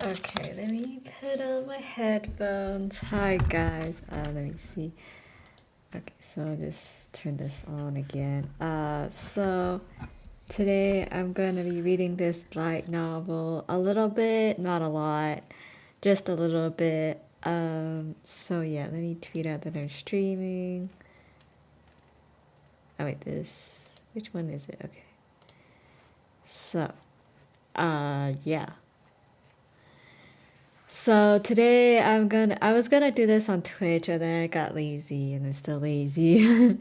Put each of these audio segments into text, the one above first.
Okay, let me put on my headphones. Hi guys. Let me see. Okay, so I'll just turn this on again. So today I'm gonna be reading this light novel a little bit, not a lot, just a little bit. So yeah, let me tweet out that I'm streaming. Oh wait, which one is it? Okay. So, yeah. So today I was gonna do this on Twitch and then I got lazy and I'm still lazy.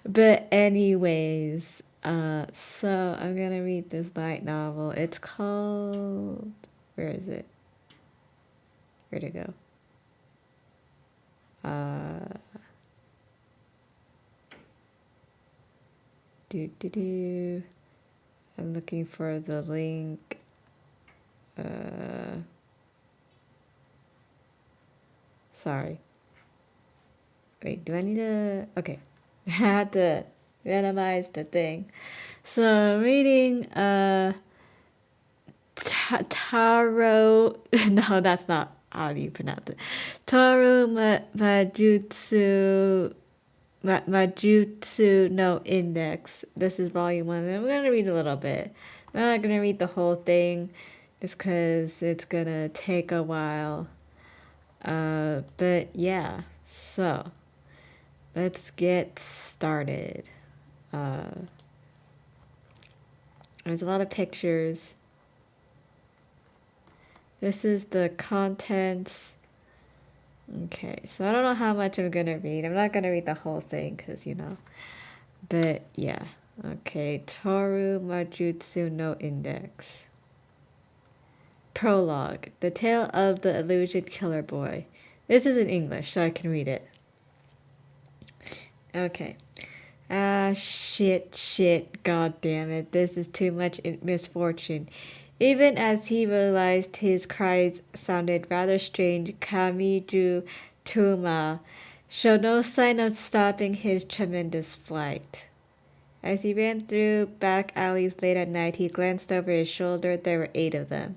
But anyways, so I'm gonna read this light novel. It's called, where is it? Where'd it go? Uh, do. I'm looking for the link. Sorry. Wait, do I need to? Okay. I had to minimize the thing. So I'm reading Taro. No, that's not how do you pronounce it. Toaru Majutsu. Majutsu no Index. This is volume 1. I'm gonna read a little bit. I'm not gonna read the whole thing just because it's gonna take a while. But yeah, so let's get started. There's a lot of pictures. This is the contents. Okay, so I don't know how much I'm gonna read. I'm not gonna read the whole thing because, But yeah. Okay, Toru Majutsu no Index. Prologue. The Tale of the Illusion Killer Boy. This is in English, so I can read it. Okay. Shit, god damn it. This is too much misfortune. Even as he realized his cries sounded rather strange, Kamiju Tuma showed no sign of stopping his tremendous flight. As he ran through back alleys late at night, he glanced over his shoulder. There were 8 of them.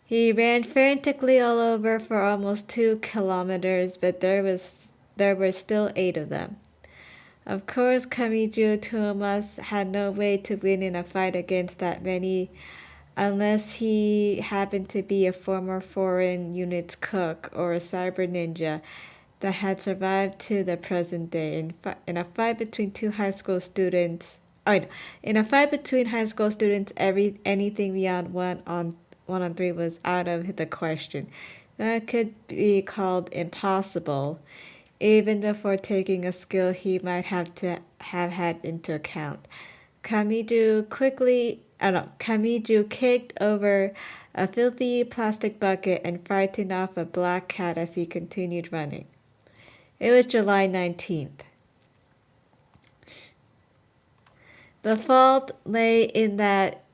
He ran frantically all over for almost 2 kilometers, but there were still 8 of them. Of course, Kamiju Tuomas had no way to win in a fight against that many unless he happened to be a former foreign unit's cook or a cyber ninja that had survived to the present day. In a fight between two high school students, in a fight between high school students, anything beyond 1-on-3 was out of the question. That could be called impossible, even before taking a skill he might have to have had into account. Kamiju kicked over a filthy plastic bucket and frightened off a black cat as he continued running. It was July 19th. The fault lay in that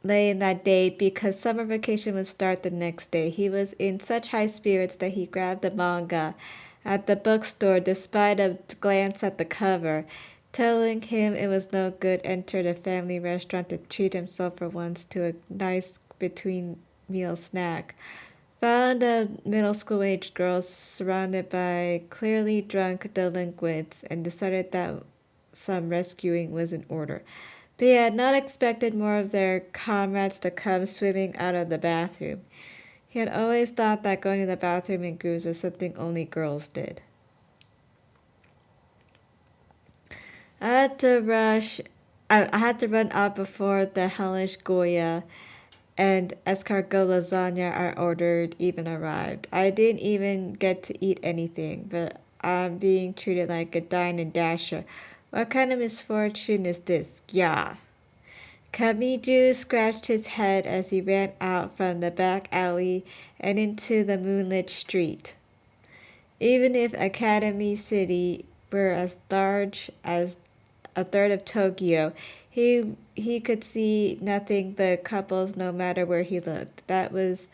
date because summer vacation would start the next day. He was in such high spirits that he grabbed the manga at the bookstore despite a glance at the cover, telling him it was no good, entered a family restaurant to treat himself for once to a nice between meal snack. Found a middle school aged girl surrounded by clearly drunk delinquents and decided that some rescuing was in order. But he had not expected more of their comrades to come swimming out of the bathroom. He had always thought that going to the bathroom in groups was something only girls did. I had to run out before the hellish Goya and escargot lasagna I ordered even arrived. I didn't even get to eat anything, but I'm being treated like a dine and dasher. What kind of misfortune is this? Yeah. Kamiju scratched his head as he ran out from the back alley and into the moonlit street. Even if Academy City were as large as a third of Tokyo, he could see nothing but couples no matter where he looked. That was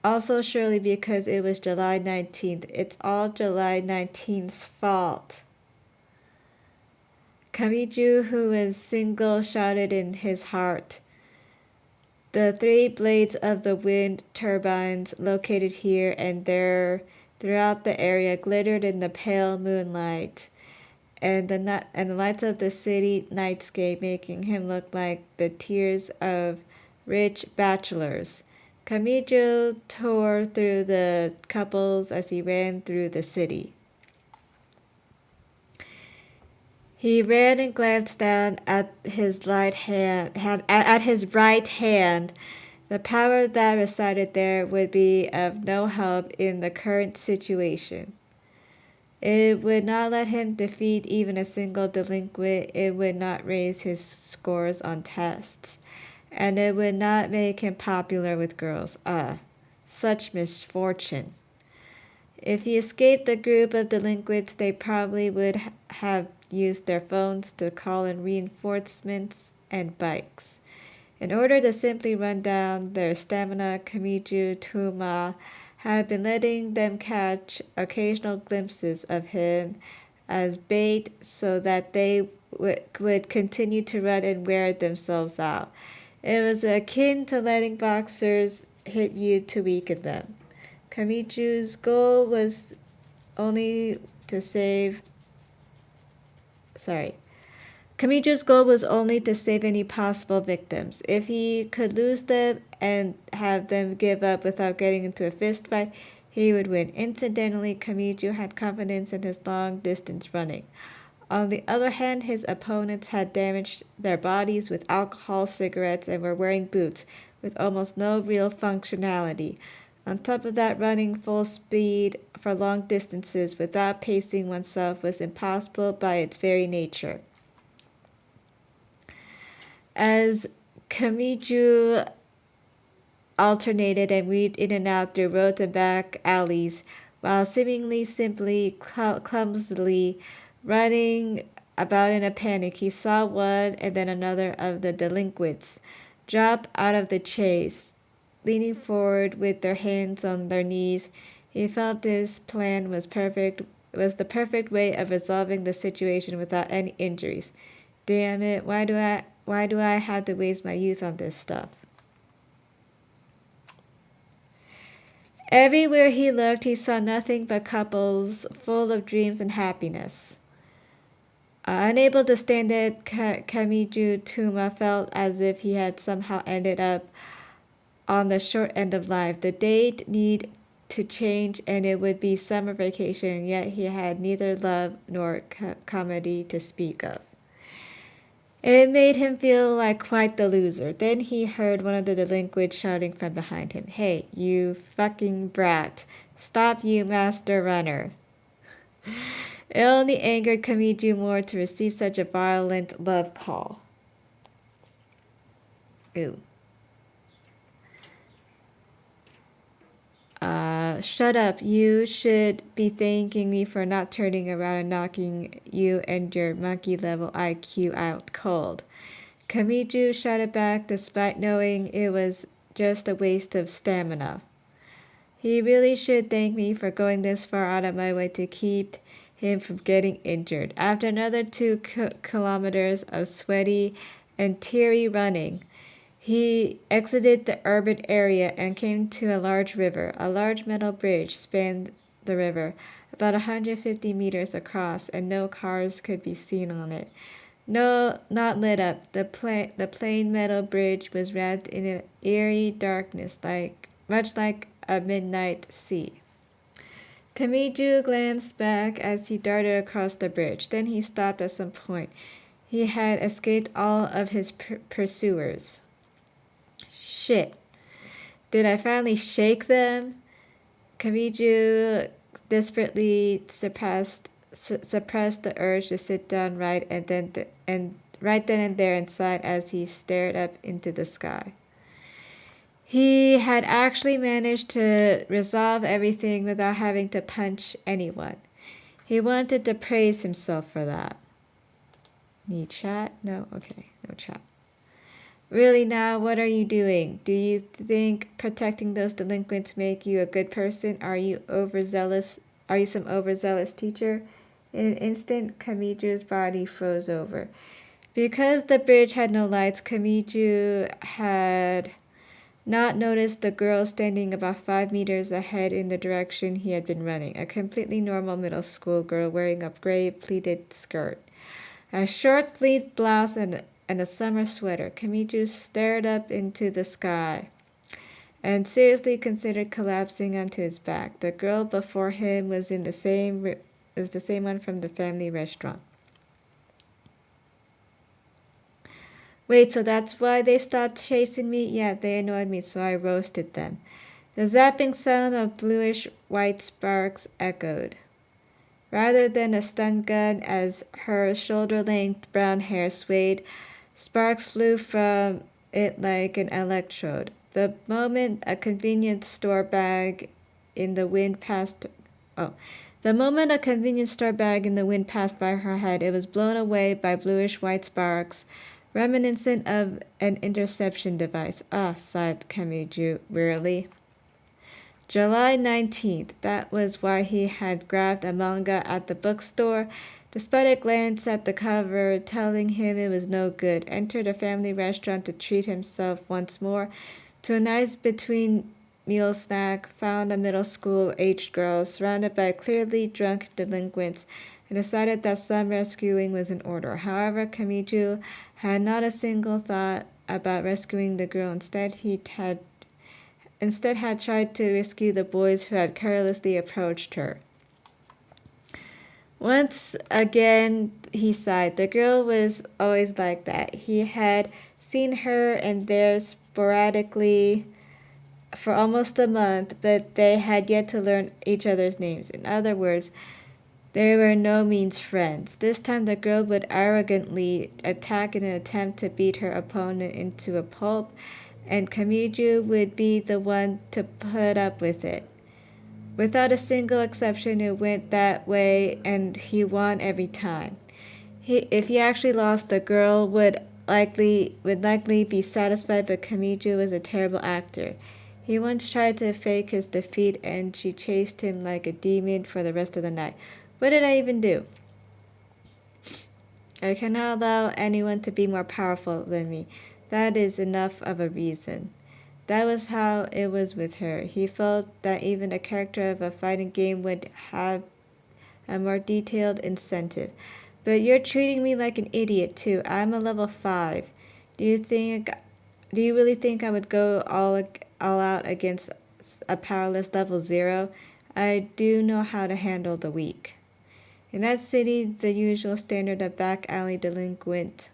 also surely because it was July 19th. It's all July 19th's fault. Kamiju, who was single, shouted in his heart. The three blades of the wind turbines located here and there throughout the area glittered in the pale moonlight, and the lights of the city nightscape making him look like the tears of rich bachelors. Kamijo tore through the couples as he ran through the city. He ran and glanced down at his at his right hand. The power that resided there would be of no help in the current situation. It would not let him defeat even a single delinquent. It would not raise his scores on tests. And it would not make him popular with girls. Such misfortune. If he escaped the group of delinquents, they probably would have used their phones to call in reinforcements and bikes. In order to simply run down their stamina, Kamiju Tuma had been letting them catch occasional glimpses of him as bait so that they would continue to run and wear themselves out. It was akin to letting boxers hit you to weaken them. Kamiju's goal was only to save Kamiju's goal was only to save any possible victims. If he could lose them and have them give up without getting into a fist fight, he would win. Incidentally, Kamiju had confidence in his long-distance running. On the other hand, his opponents had damaged their bodies with alcohol, cigarettes, and were wearing boots with almost no real functionality. On top of that, running full speed for long distances without pacing oneself was impossible by its very nature. As Kamiju alternated and weaved in and out through roads and back alleys, while seemingly simply clumsily running about in a panic, he saw one and then another of the delinquents drop out of the chase. Leaning forward with their hands on their knees, he felt this plan was the perfect way of resolving the situation without any injuries. Damn it, why do I have to waste my youth on this stuff? Everywhere he looked, he saw nothing but couples full of dreams and happiness. Unable to stand it, Kamiju Tuma felt as if he had somehow ended up on the short end of life. The date need to change and it would be summer vacation, yet he had neither love nor comedy to speak of. It made him feel like quite the loser. Then he heard one of the delinquents shouting from behind him, "Hey, you fucking brat. Stop, you master runner." It only angered Kamiju more to receive such a violent love call. Ew. Shut up. You should be thanking me for not turning around and knocking you and your monkey-level IQ out cold. Kamiju shouted back despite knowing it was just a waste of stamina. He really should thank me for going this far out of my way to keep him from getting injured. After another 2 kilometers of sweaty and teary running, he exited the urban area and came to a large river. A large metal bridge spanned the river, about 150 meters across, and no cars could be seen on it. No, not lit up. The plain metal bridge was wrapped in an eerie darkness, much like a midnight sea. Kamiju glanced back as he darted across the bridge. Then he stopped at some point. He had escaped all of his pursuers. Shit. Did I finally shake them? Kamiju desperately suppressed the urge to sit down right then and there inside as he stared up into the sky. He had actually managed to resolve everything without having to punch anyone. He wanted to praise himself for that. Need chat? No? Okay, no chat. Really now, what are you doing? Do you think protecting those delinquents make you a good person? Are you overzealous? Are you some overzealous teacher? In an instant, Kamiju's body froze over. Because the bridge had no lights, Kamiju had not notice the girl standing about 5 meters ahead in the direction he had been running, a completely normal middle school girl wearing a gray pleated skirt, a short-sleeved blouse, and a summer sweater. Kamichu stared up into the sky and seriously considered collapsing onto his back. The girl before him was the same one from the family restaurant. Wait, so that's why they stopped chasing me? Yeah, they annoyed me, so I roasted them. The zapping sound of bluish-white sparks echoed. Rather than a stun gun, as her shoulder-length brown hair swayed, sparks flew from it like an electrode. The moment a convenience store bag in the wind passed by her head, it was blown away by bluish-white sparks, reminiscent of an interception device. Ah, sighed Kamiju wearily. July 19th. That was why he had grabbed a manga at the bookstore. Despite a glance at the cover telling him it was no good, entered a family restaurant to treat himself once more to a nice between meal snack, found a middle school aged girl surrounded by clearly drunk delinquents, and decided that some rescuing was in order. However, Kamiju had not a single thought about rescuing the girl. Instead had tried to rescue the boys who had carelessly approached her. Once again, he sighed. The girl was always like that. He had seen her and theirs sporadically for almost a month, but they had yet to learn each other's names. In other words, they were no means friends. This time the girl would arrogantly attack in an attempt to beat her opponent into a pulp, and Kamiju would be the one to put up with it. Without a single exception, it went that way, and he won every time. If he actually lost, the girl would likely be satisfied, but Kamiju was a terrible actor. He once tried to fake his defeat, and she chased him like a demon for the rest of the night. What did I even do? I cannot allow anyone to be more powerful than me. That is enough of a reason. That was how it was with her. He felt that even a character of a fighting game would have a more detailed incentive. But you're treating me like an idiot too. I'm a level 5. Do you really think I would go all out against a powerless level 0? I do know how to handle the weak. In that city, the usual standard of back alley delinquent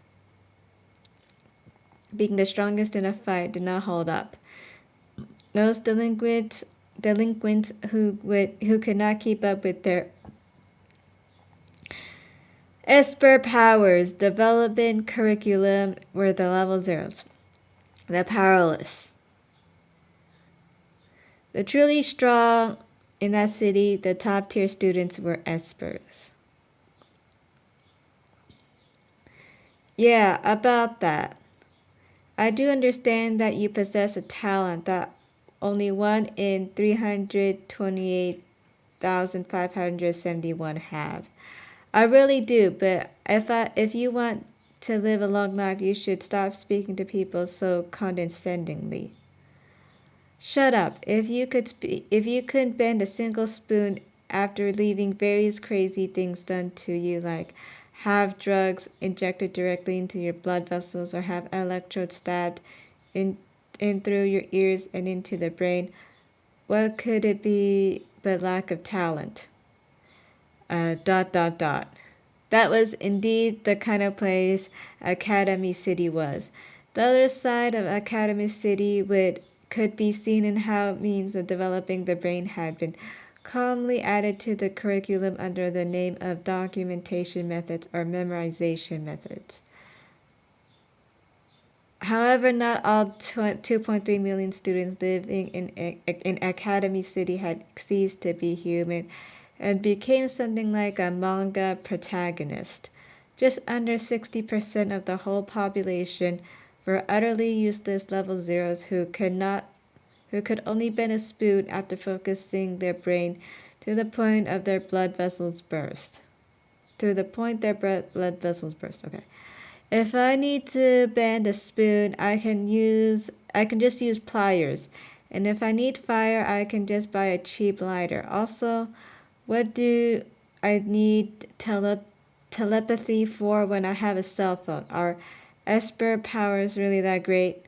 being the strongest in a fight did not hold up. Those delinquents who could not keep up with their Esper powers development curriculum were the level 0s, the powerless. The truly strong in that city, the top tier students were Espers. Yeah, about that. I do understand that you possess a talent that only 1 in 328,571 have. I really do, but if you want to live a long life, you should stop speaking to people so condescendingly. Shut up. If you couldn't bend a single spoon after leaving various crazy things done to you, like have drugs injected directly into your blood vessels or have electrodes stabbed in through your ears and into the brain, what could it be but lack of talent? ... That was indeed the kind of place Academy City was. The other side of Academy City could be seen in how means of developing the brain had been calmly added to the curriculum under the name of documentation methods or memorization methods. However, not all 2.3 million students living in Academy City had ceased to be human and became something like a manga protagonist. Just under 60% of the whole population were utterly useless level 0s who could only bend a spoon after focusing their brain to the point of their blood vessels burst. Okay. If I need to bend a spoon, I can use I can just use pliers. And if I need fire, I can just buy a cheap lighter. Also, what do I need telepathy for when I have a cell phone? Are Esper powers really that great?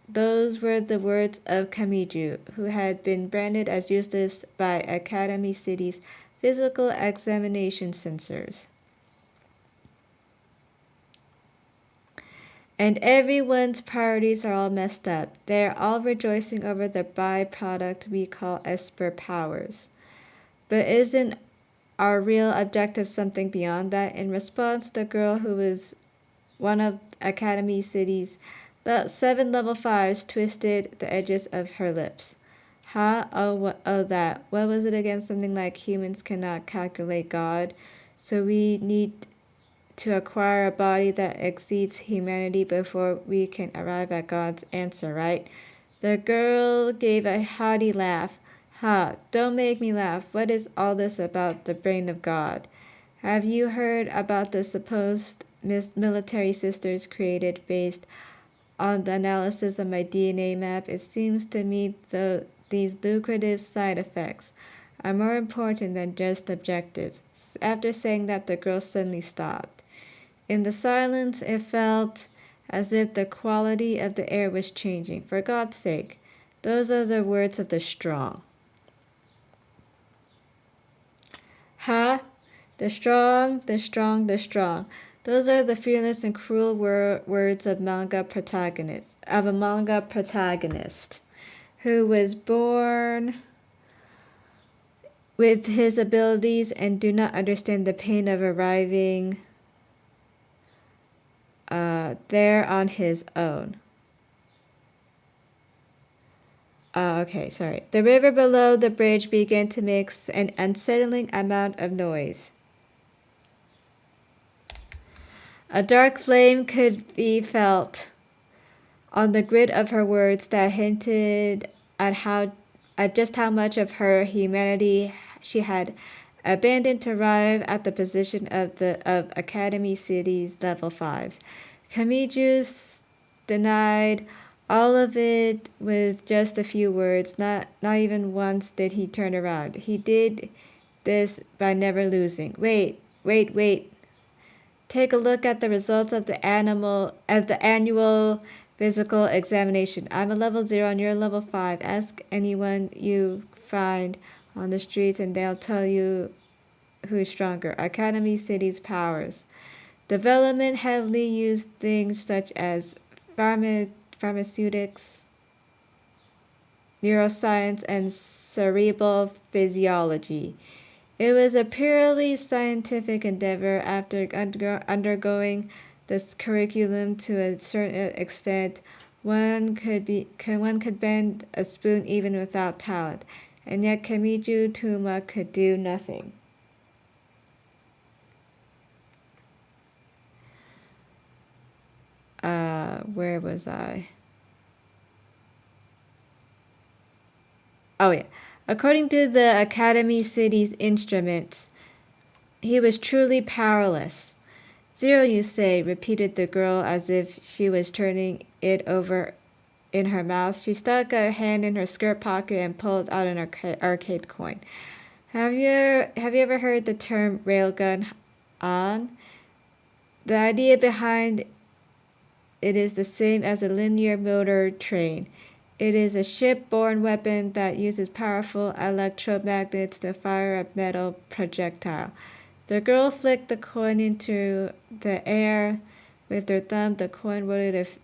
Those were the words of Kamiju, who had been branded as useless by Academy City's physical examination censors. And everyone's priorities are all messed up. They're all rejoicing over the byproduct we call Esper powers. But isn't our real objective something beyond that? In response, the girl who was one of Academy City's the 7 level 5s twisted the edges of her lips. Huh? Oh, that. What was it again? Something like humans cannot calculate God, so we need to acquire a body that exceeds humanity before we can arrive at God's answer, right? The girl gave a hearty laugh. Ha, don't make me laugh. What is all this about the brain of God? Have you heard about the supposed military sisters created based on the analysis of my DNA map? It seems to me these lucrative side effects are more important than just objectives. After saying that, the girl suddenly stopped. In the silence, it felt as if the quality of the air was changing. For God's sake, those are the words of the strong. Ha! The strong, the strong, the strong. Those are the fearless and cruel words of a manga protagonist who was born with his abilities and do not understand the pain of arriving there on his own. Okay, sorry. The river below the bridge began to make an unsettling amount of noise. A dark flame could be felt on the grid of her words that hinted at just how much of her humanity she had abandoned to arrive at the position of Academy City's level 5s. Kamiju denied all of it with just a few words. Not even once did he turn around. He did this by never losing. Wait. Take a look at the results of the annual physical examination. I'm a level 0 and you're a level 5. Ask anyone you find on the streets and they'll tell you who's stronger. Academy City's powers. Development heavily used things such as pharmaceutics, neuroscience, and cerebral physiology. It was a purely scientific endeavor. After undergoing this curriculum to a certain extent, one could bend a spoon even without talent, and yet Kamiju Tuma could do nothing. Where was I? Oh yeah. According to the Academy City's instruments, he was truly powerless. 0, you say, repeated the girl as if she was turning it over in her mouth. She stuck a hand in her skirt pocket and pulled out an arcade coin. Have you ever heard the term railgun on? The idea behind it is the same as a linear motor train. It is a ship-borne weapon that uses powerful electromagnets to fire a metal projectile. The girl flicked the coin into the air with her thumb. The coin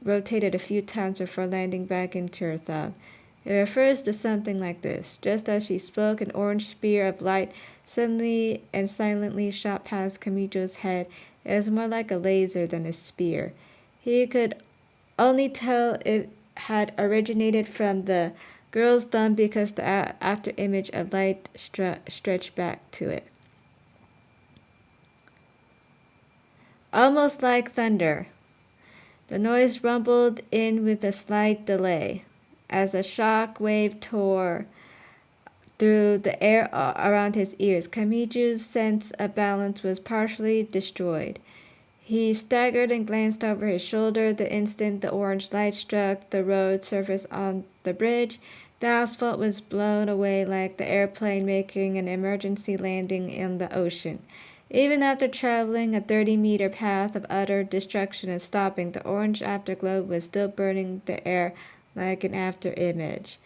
rotated a few times before landing back into her thumb. It refers to something like this. Just as she spoke, an orange spear of light suddenly and silently shot past Kamijo's head. It was more like a laser than a spear. He could only tell it had originated from the girl's thumb because the after image of light stretched back to it. Almost like thunder. The noise rumbled in with a slight delay, as a shock wave tore through the air around his ears. Kamiju's sense of balance was partially destroyed. He staggered and glanced over his shoulder. The instant the orange light struck the road surface on the bridge, the asphalt was blown away like the airplane making an emergency landing in the ocean. Even after traveling a 30-meter path of utter destruction and stopping, the orange afterglow was still burning the air like an afterimage.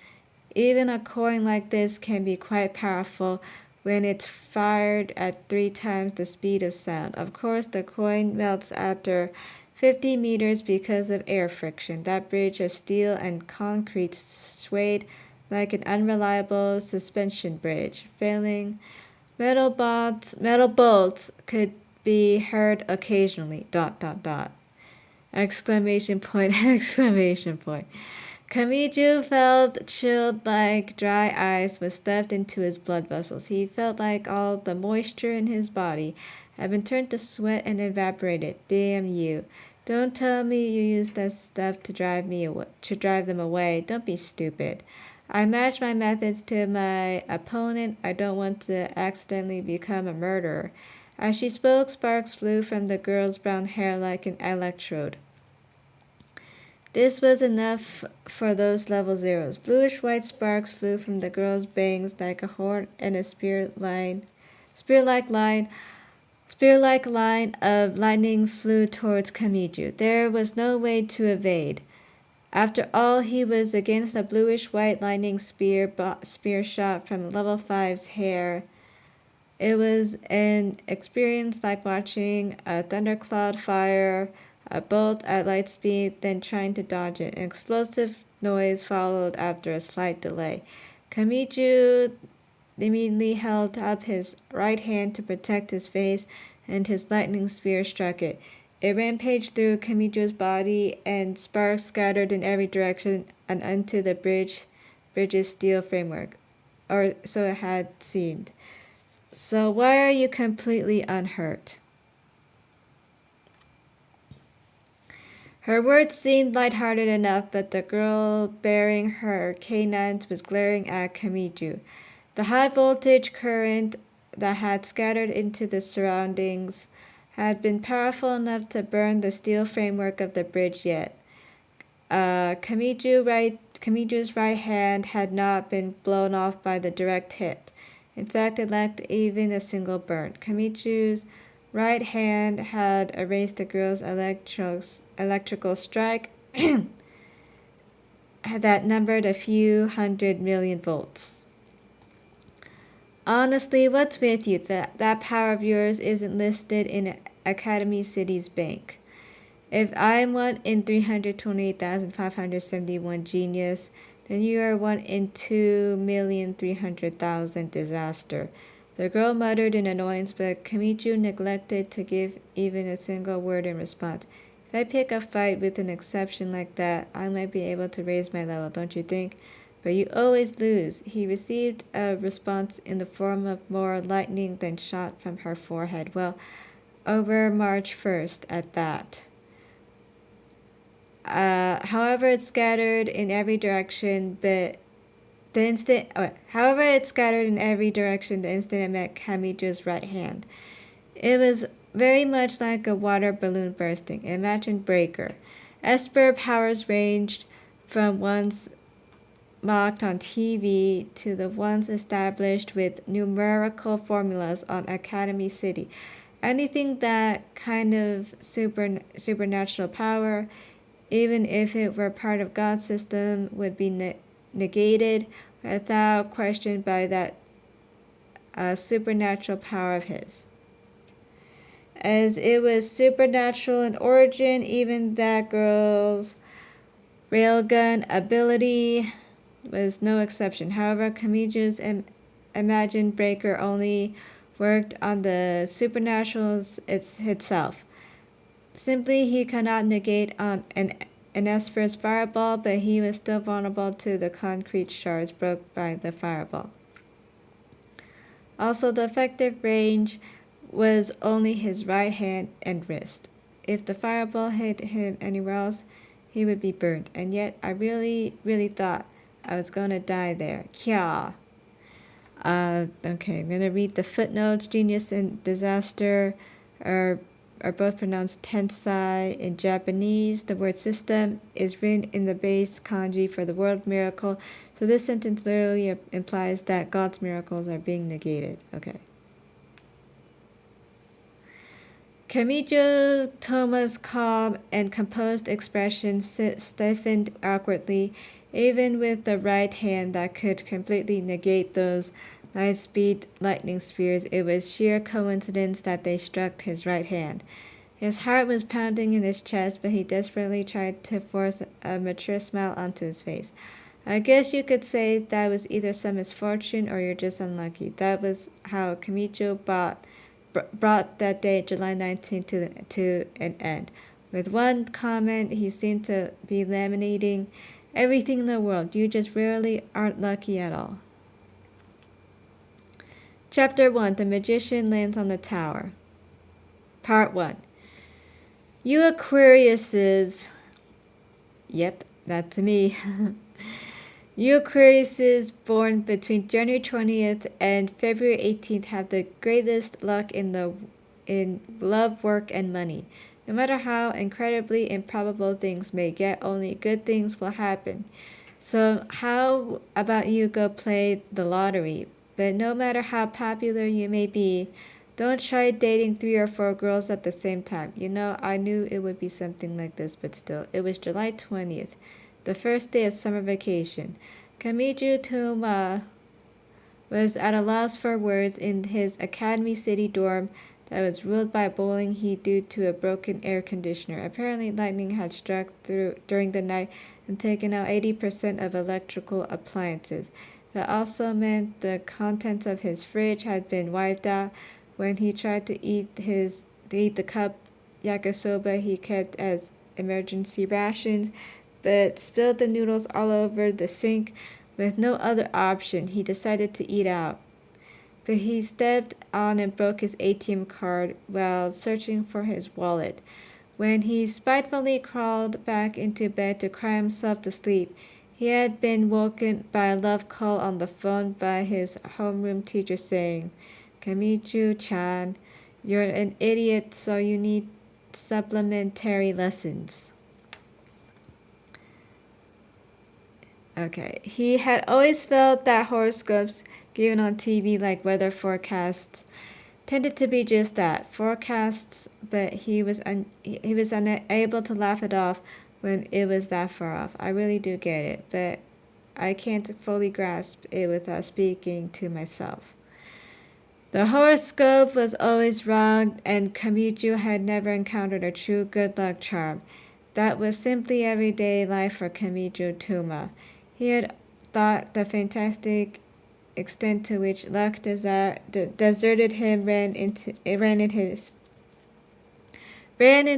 Even a coin like this can be quite powerful when it's fired at 3 times the speed of sound. Of course, the coin melts after 50 meters because of air friction. That bridge of steel and concrete swayed like an unreliable suspension bridge. Failing metal bolts could be heard occasionally. ... Exclamation point, exclamation point. Kamiju felt chilled like dry ice was stuffed into his blood vessels. He felt like all the moisture in his body had been turned to sweat and evaporated. Damn you. Don't tell me you use that stuff to drive them away. Don't be stupid. I match my methods to my opponent. I don't want to accidentally become a murderer. As she spoke, sparks flew from the girl's brown hair like an electrode. This was enough for those level zeros. Bluish-white sparks flew from the girl's bangs like a horn, and a spear-like line of lightning flew towards Kamiju. There was no way to evade. After all, he was against a bluish-white lightning spear shot from level 5's hair. It was an experience like watching a thundercloud fire a bolt at light speed, then trying to dodge it. An explosive noise followed after a slight delay. Kamiju immediately held up his right hand to protect his face, and his lightning spear struck it. It rampaged through Kamiju's body, and sparks scattered in every direction and onto the bridge's steel framework. Or so it had seemed. So why are you completely unhurt? Her words seemed light-hearted enough, but the girl bearing her canines was glaring at Kamiju. The high-voltage current that had scattered into the surroundings had been powerful enough to burn the steel framework of the bridge yet. Kamiju's right hand had not been blown off by the direct hit. In fact, it lacked even a single burn. Kamiju's right hand had erased the girl's electrical strike that numbered a few 100 million volts. Honestly, what's with you? That power of yours isn't listed in Academy City's bank. If I'm 1 in 328,571 genius, then you are 1 in 2,300,000 disaster. The girl muttered in annoyance, but Kamiju neglected to give even a single word in response. If I pick a fight with an exception like that, I might be able to raise my level, don't you think? But you always lose. He received a response in the form of more lightning than shot from her forehead. Well, over March 1st at that. However, it scattered in every direction, it met Kamiju's right hand. It was very much like a water balloon bursting. Imagine breaker. Esper powers ranged from ones mocked on TV to the ones established with numerical formulas on Academy City. Anything that kind of supernatural power, even if it were part of God's system, would be negated without question by that supernatural power of his. As it was supernatural in origin, even that girl's railgun ability was no exception. However, Kamiju's imagined breaker only worked on the supernatural itself. Simply, he cannot negate on an Esper's fireball, but he was still vulnerable to the concrete shards broke by the fireball. Also, the effective range was only his right hand and wrist. If the fireball hit him anywhere else, he would be burned. And yet, I really, really thought I was going to die there. Kya. Okay, I'm going to read the footnotes. Genius and disaster are are both pronounced tensai in Japanese. The word system is written in the base kanji for the word miracle. So this sentence literally implies that God's miracles are being negated. Okay. Kamijo Toma's calm and composed expression stiffened awkwardly, even with the right hand that could completely negate those light-speed lightning spears. It was sheer coincidence that they struck his right hand. His heart was pounding in his chest, but he desperately tried to force a mature smile onto his face. I guess you could say that was either some misfortune or you're just unlucky. That was how Kamijo brought that day, July 19th, to an end. With one comment, he seemed to be laminating everything in the world. You just rarely aren't lucky at all. Chapter 1. The Magician Lands on the Tower. Part 1. You Aquariuses. Yep, that's me. You Aquariuses born between January 20th and February 18th have the greatest luck in love, work, and money. No matter how incredibly improbable things may get, only good things will happen. So how about you go play the lottery? But no matter how popular you may be, don't try dating 3 or 4 girls at the same time. You know, I knew it would be something like this, but still. It was July 20th, the first day of summer vacation. Kamijo Toma was at a loss for words in his Academy City dorm that was ruled by bowling heat due to a broken air conditioner. Apparently, lightning had struck during the night and taken out 80% of electrical appliances. That also meant the contents of his fridge had been wiped out when he tried to eat the cup yakisoba he kept as emergency rations, but spilled the noodles all over the sink. With no other option, he decided to eat out. But he stepped on and broke his ATM card while searching for his wallet. When he spitefully crawled back into bed to cry himself to sleep, he had been woken by a love call on the phone by his homeroom teacher saying, Kamijo-chan, you're an idiot, so you need supplementary lessons. Okay, he had always felt that horoscopes given on TV like weather forecasts tended to be just that, forecasts, but he was unable to laugh it off when it was that far off. I really do get it, but I can't fully grasp it without speaking to myself. The horoscope was always wrong, and Kamijo had never encountered a true good luck charm. That was simply everyday life for Kamijo Toma. He had thought the fantastic extent to which luck deserted him ran in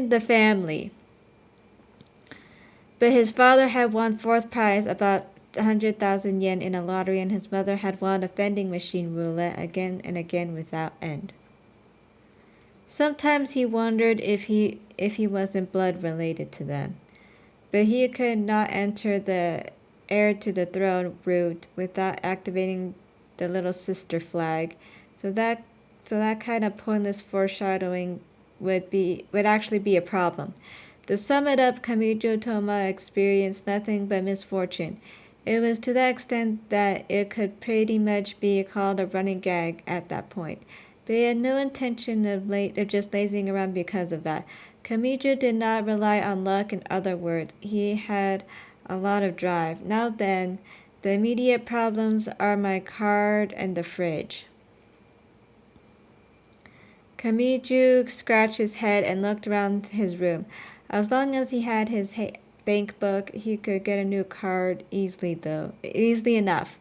the family. But his father had won 4th prize, about 100,000 yen in a lottery, and his mother had won a vending machine roulette again and again without end. Sometimes he wondered if he wasn't blood related to them, but he could not enter the heir to the throne route without activating the little sister flag. So that kind of pointless foreshadowing would actually be a problem. To sum it up, Kamijo Toma experienced nothing but misfortune. It was to that extent that it could pretty much be called a running gag at that point. But he had no intention of just lazing around because of that. Kamijo did not rely on luck. In other words, he had a lot of drive. Now then, the immediate problems are my card and the fridge. Kamijo scratched his head and looked around his room. As long as he had his bank book, he could get a new card easily enough.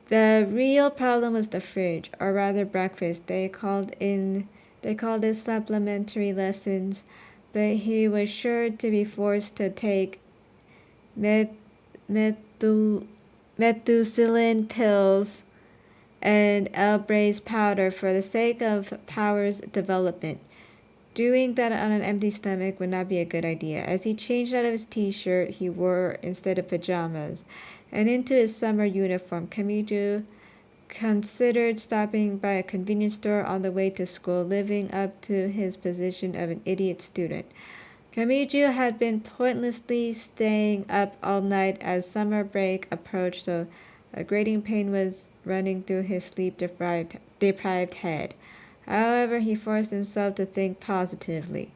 The real problem was the fridge, or rather breakfast. They called it supplementary lessons, but he was sure to be forced to take methicillin pills and Elbraze powder for the sake of Power's development. Doing that on an empty stomach would not be a good idea. As he changed out of his t-shirt he wore instead of pajamas and into his summer uniform, Kamijo considered stopping by a convenience store on the way to school, living up to his position of an idiot student. Kamiju had been pointlessly staying up all night as summer break approached, so a grating pain was running through his sleep-deprived head. However, he forced himself to think positively.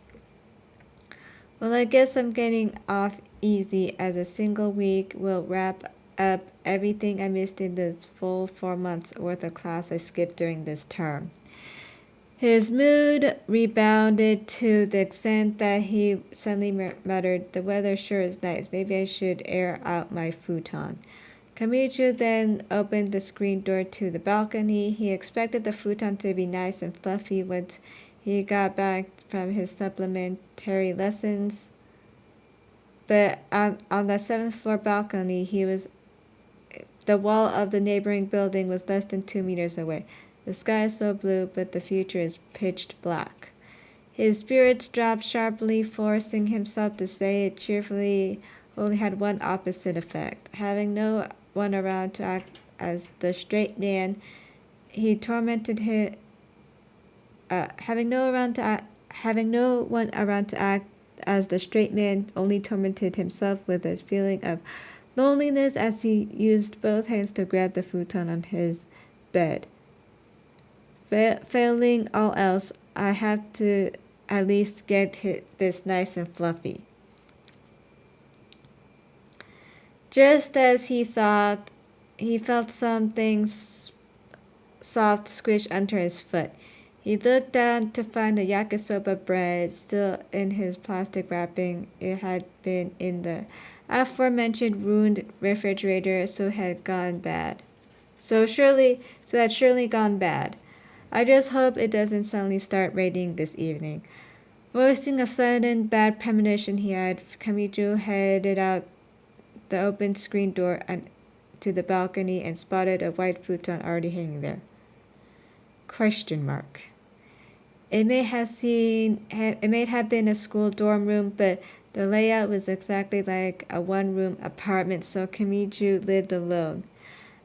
Well, I guess I'm getting off easy as a single week will wrap up everything I missed in this full 4 months worth of class I skipped during this term. His mood rebounded to the extent that he suddenly muttered, "The weather sure is nice. Maybe I should air out my futon." Kamichu then opened the screen door to the balcony. He expected the futon to be nice and fluffy once he got back from his supplementary lessons. But on the 7th-floor balcony, the wall of the neighboring building was less than 2 meters away. The sky is so blue, but the future is pitch black. His spirits dropped sharply, forcing himself to say it cheerfully only had one opposite effect. Having no one around to act as the straight man, he tormented him. Having no one around to act as the straight man only tormented himself with a feeling of loneliness as he used both hands to grab the futon on his bed. Failing all else, I have to at least get this nice and fluffy. Just as he thought, he felt something soft squish under his foot. He looked down to find the yakisoba bread still in his plastic wrapping. It had been in the aforementioned ruined refrigerator, so had gone bad. So it had surely gone bad. I just hope it doesn't suddenly start raining this evening. Voicing a sudden bad premonition he had, Kamiju headed out the open screen door and to the balcony and spotted a white futon already hanging there. Question mark. It may have been a school dorm room, but the layout was exactly like a one-room apartment, so Kamiju lived alone.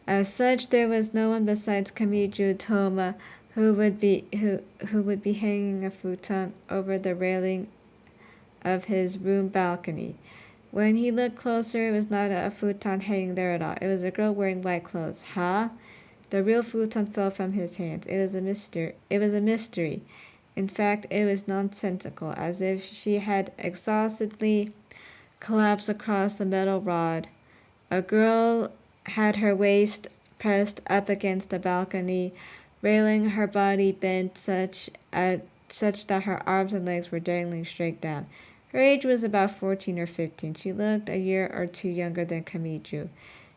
As such, there was no one besides Kamiju Toma who would be hanging a futon over the railing of his room balcony. When he looked closer, it was not a futon hanging there at all. It was a girl wearing white clothes. Huh? The real futon fell from his hands. It was a mystery. In fact, it was nonsensical, as if she had exhaustedly collapsed across a metal rod. A girl had her waist pressed up against the balcony railing, her body bent such that her arms and legs were dangling straight down. Her age was about 14 or 15. She looked a year or two younger than Kamiju.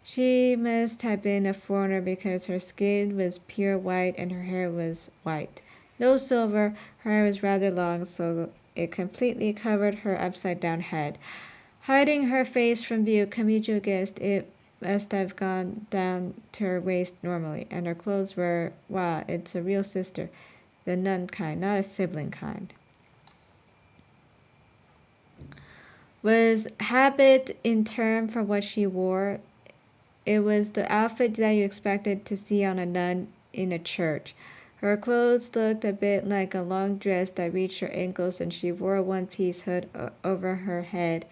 She must have been a foreigner because her skin was pure white and her hair was white. No silver, her hair was rather long, so it completely covered her upside-down head. Hiding her face from view, Kamiju guessed it must have gone down to her waist normally, and her clothes were, wow, it's a real sister. The nun kind, not a sibling kind. Was habit in term for what she wore? It was the outfit that you expected to see on a nun in a church. Her clothes looked a bit like a long dress that reached her ankles, and she wore a one-piece hood over her head.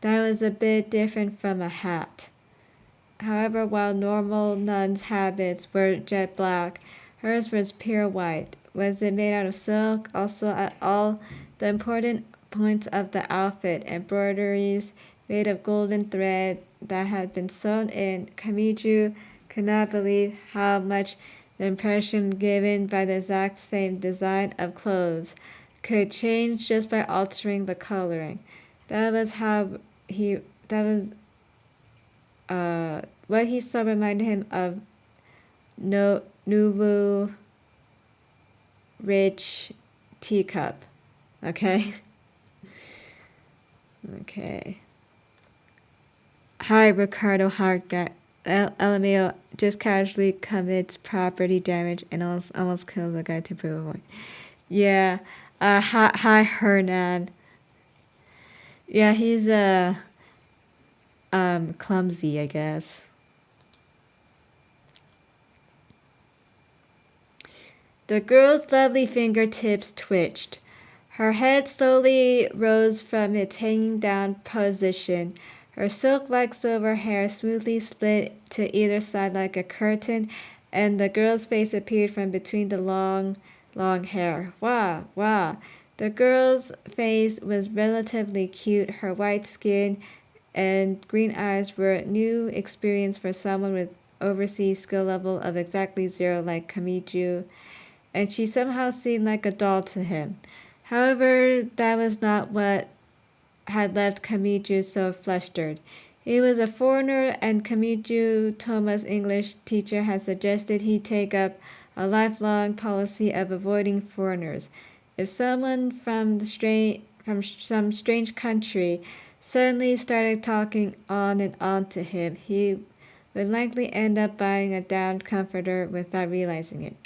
That was a bit different from a hat. However, while normal nuns' habits were jet black, hers was pure white. Was it made out of silk? Also, at all the important points of the outfit, embroideries made of golden thread that had been sewn in. Kamiju could not believe how much the impression given by the exact same design of clothes could change just by altering the coloring. What he saw reminded him of nouveau rich teacup. Okay? Okay. Hi, Ricardo Hartnett. LMAO just casually commits property damage and almost kills a guy to prove a point. Yeah. Hi, Hernan. Yeah, he's clumsy, I guess. The girl's lovely fingertips twitched. Her head slowly rose from its hanging down position. Her silk-like silver hair smoothly split to either side like a curtain, and the girl's face appeared from between the long, long hair. Wah, wah. The girl's face was relatively cute. Her white skin and green eyes were a new experience for someone with overseas skill level of exactly zero like Kamiju, and she somehow seemed like a doll to him. However, that was not what had left Kamiju so flustered. He was a foreigner, and Kamiju Toma's English teacher had suggested he take up a lifelong policy of avoiding foreigners. If someone from some strange country suddenly started talking on and on to him, he would likely end up buying a damned comforter without realizing it.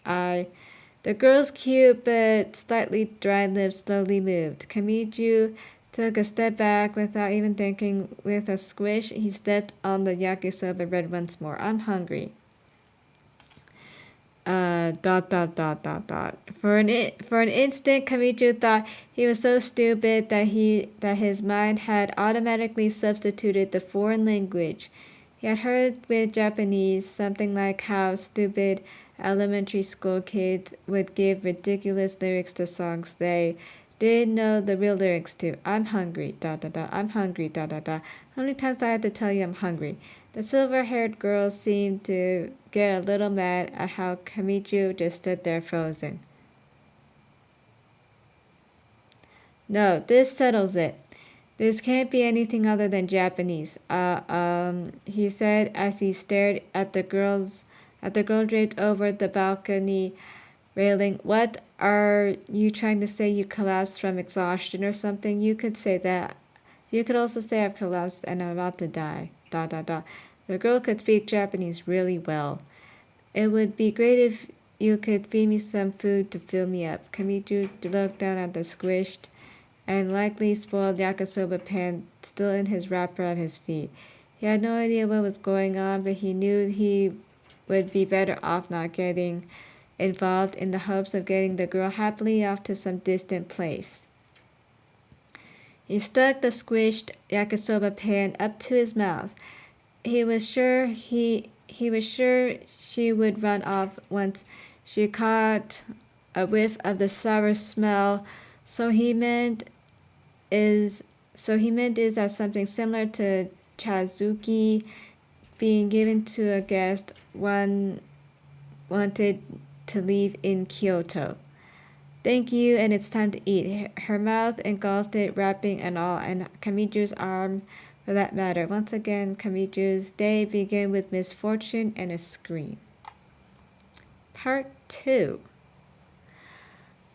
The girl's cute but slightly dry lips slowly moved. Kamiju took a step back without even thinking. With a squish, he stepped on the yakisoba bread once more. I'm hungry. For an instant, Kamiju thought he was so stupid that his mind had automatically substituted the foreign language. He had heard with Japanese something like how stupid elementary school kids would give ridiculous lyrics to songs they didn't know the real lyrics to. I'm hungry. I'm hungry. How many times do I have to tell you I'm hungry? The silver-haired girl seemed to get a little mad at how Kamiju just stood there frozen. No, this settles it. This can't be anything other than Japanese. He said as he stared at the girl draped over the balcony railing. What are you trying to say? You collapsed from exhaustion or something? You could say that. You could also say I've collapsed and I'm about to die. The girl could speak Japanese really well. It would be great if you could feed me some food to fill me up. Kamiju looked down at the squished and likely spoiled yakisoba pan still in his wrapper at his feet. He had no idea what was going on, but he knew he would be better off not getting involved, in the hopes of getting the girl happily off to some distant place. He stuck the squished yakisoba pan up to his mouth. He was sure she would run off once she caught a whiff of the sour smell. So he meant is that something similar to chazuki being given to a guest one wanted to leave in Kyoto. Thank you, and it's time to eat. Her mouth engulfed it, wrapping and all, and Kamiju's arm for that matter. Once again, Kamiju's day began with misfortune and a scream. Part 2.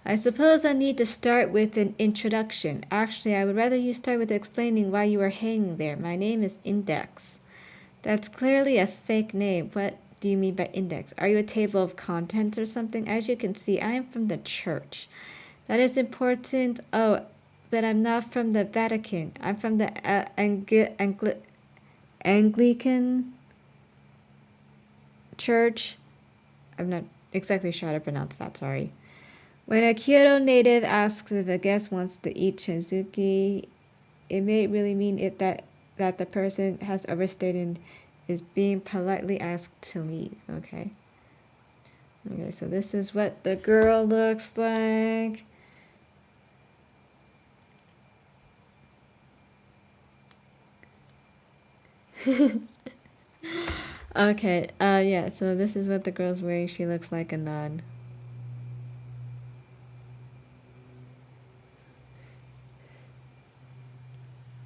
I suppose I need to start with an introduction. Actually, I would rather you start with explaining why you are hanging there. My name is Index. That's clearly a fake name. What do you mean by index? Are you a table of contents or something? As you can see, I am from the church. That is important. Oh, but I'm not from the Vatican. I'm from the Anglican Church. I'm not exactly sure how to pronounce that, sorry. When a Kyoto native asks if a guest wants to eat chazuki, it may really mean that the person has overstayed and is being politely asked to leave, okay? Okay, so this is what the girl looks like. Okay, yeah, so this is what the girl's wearing. She looks like a nun.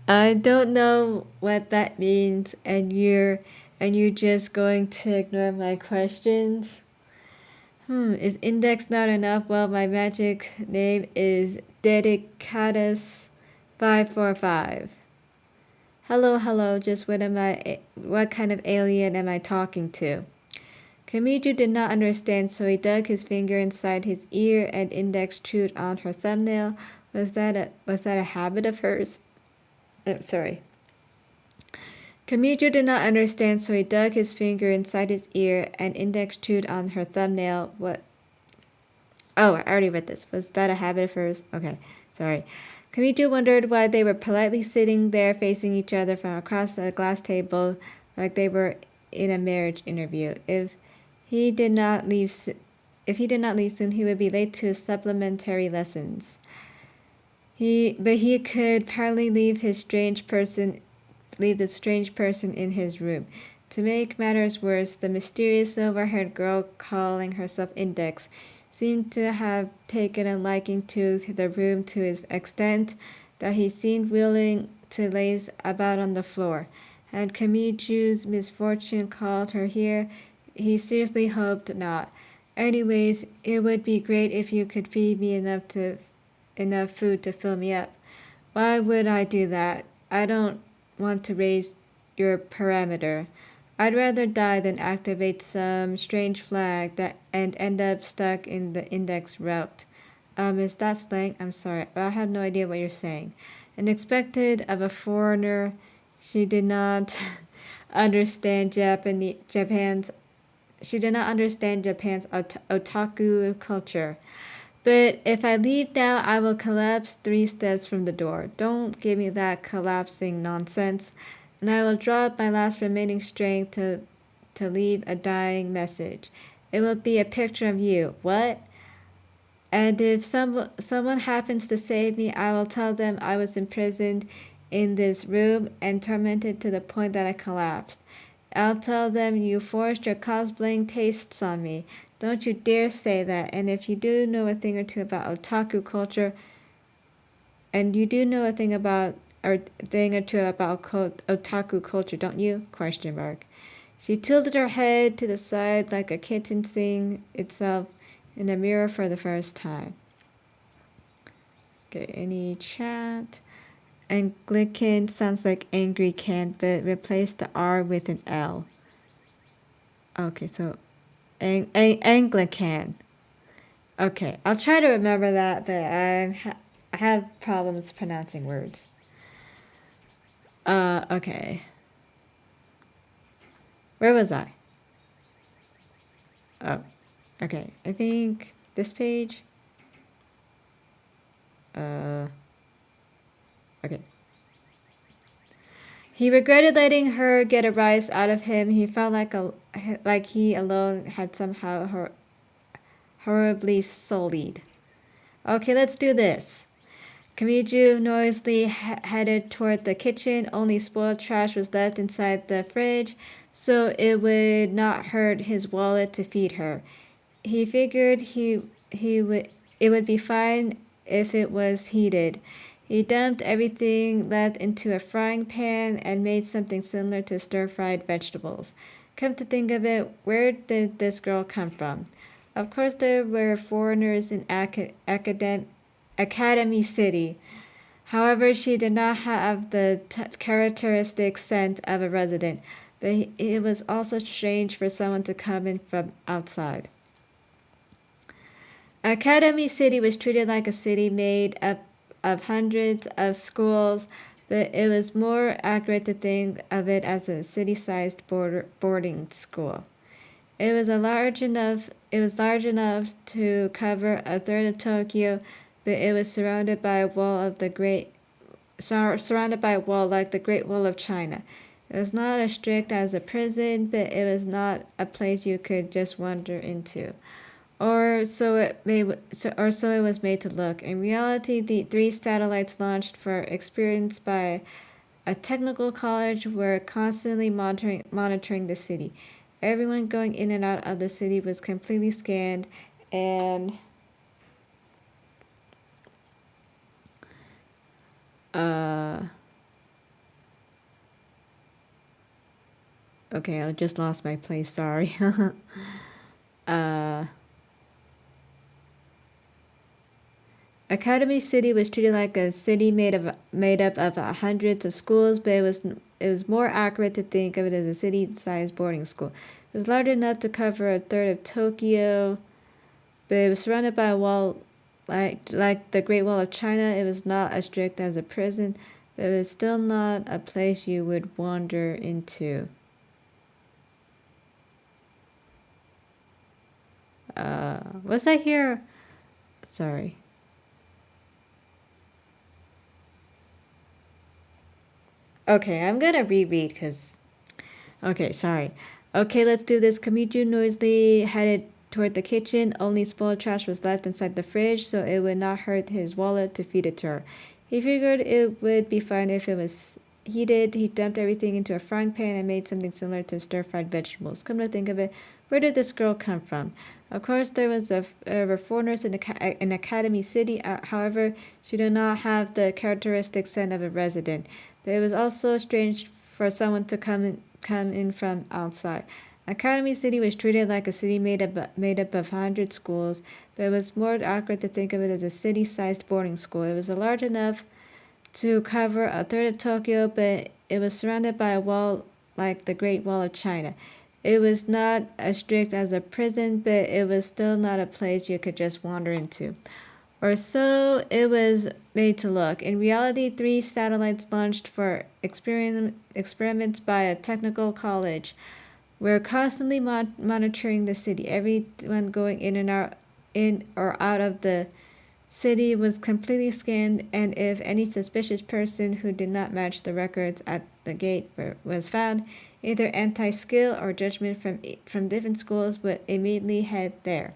I don't know what that means, and you're just going to ignore my questions? Is index not enough? Well, my magic name is Dedicatus 545. Hello, just what kind of alien am I talking to? Kamiju did not understand, so he dug his finger inside his ear and index chewed on her thumbnail. Was that a habit of hers? Sorry. Kamiju did not understand, so he dug his finger inside his ear and index chewed on her thumbnail. Oh, I already read this. Was that a habit first? Okay, sorry. Kamijo wondered why they were politely sitting there facing each other from across a glass table like they were in a marriage interview. He did not leave, if he did not leave soon, he would be late to his supplementary lessons. But he could hardly leave the strange person in his room. To make matters worse, the mysterious silver-haired girl calling herself Index seemed to have taken a liking to the room to his extent that he seemed willing to laze about on the floor. Had Kamiju's misfortune called her here? He seriously hoped not. Anyways, it would be great if you could feed me enough food to fill me up. Why would I do that? I don't want to raise your parameter. I'd rather die than activate some strange flag and end up stuck in the index route. Is that slang? I'm sorry, but I have no idea what you're saying. Unexpected of a foreigner, she did not understand Japan's otaku culture. But if I leave now, I will collapse 3 steps from the door. Don't give me that collapsing nonsense. And I will drop my last remaining strength to leave a dying message. It will be a picture of you. What? And if someone happens to save me, I will tell them I was imprisoned in this room and tormented to the point that I collapsed. I'll tell them you forced your cosplaying tastes on me. Don't you dare say that. And if you do know a thing or two about otaku culture, and you do know a thing or thing or two about otaku culture, don't you? Question mark. She tilted her head to the side like a kitten seeing itself in a mirror for the first time. Okay, any chat? Anglican sounds like angry can, but replace the R with an L. Okay, so Anglican. Okay, I'll try to remember that, but I have problems pronouncing words. Okay. Where was I? Oh, okay. I think this page. Okay. He regretted letting her get a rise out of him. He felt like he alone had somehow horribly sullied. Okay, let's do this. Kamiju noisily headed toward the kitchen. Only spoiled trash was left inside the fridge, so it would not hurt his wallet to feed her. He figured it would be fine if it was heated. He dumped everything left into a frying pan and made something similar to stir-fried vegetables. Come to think of it, where did this girl come from? Of course, there were foreigners in Academy City. However, she did not have the characteristic scent of a resident, but it was also strange for someone to come in from outside. Academy City was treated like a city made up of hundreds of schools, but it was more accurate to think of it as a city-sized boarding school. It was large enough to cover a third of Tokyo, but it was surrounded by a wall like the Great Wall of China. It was not as strict as a prison, but it was not a place you could just wander into. Or so it was made to look. In reality, the 3 satellites launched for experience by a technical college were constantly monitoring the city. Everyone going in and out of the city was completely scanned, and okay, I just lost my place, sorry. Academy City was treated like a city made up of hundreds of schools, but it was more accurate to think of it as a city-sized boarding school. It was large enough to cover a third of Tokyo, but it was surrounded by a wall like the Great Wall of China. It was not as strict as a prison, but it was still not a place you would wander into. Was I here? Sorry. Okay, I'm gonna reread because. Okay, sorry. Okay, let's do this. Kamiju noisily headed toward the kitchen. Only spoiled trash was left inside the fridge, so it would not hurt his wallet to feed it to her. He figured it would be fine if it was heated. He dumped everything into a frying pan and made something similar to stir-fried vegetables. Come to think of it, where did this girl come from? Of course, there was a foreigners in Academy City. However, she did not have the characteristic scent of a resident. But it was also strange for someone to come in from outside. Academy City was treated like a city made up of 100 schools, but it was more accurate to think of it as a city-sized boarding school. It was large enough to cover a third of Tokyo, but it was surrounded by a wall like the Great Wall of China. It was not as strict as a prison, but it was still not a place you could just wander into. Or so it was made to look. In reality, 3 satellites launched for experiments by a technical college were constantly monitoring the city. Everyone going in or out of the city was completely scanned, and if any suspicious person who did not match the records at the gate was found, either anti-skill or judgment from different schools would immediately head there.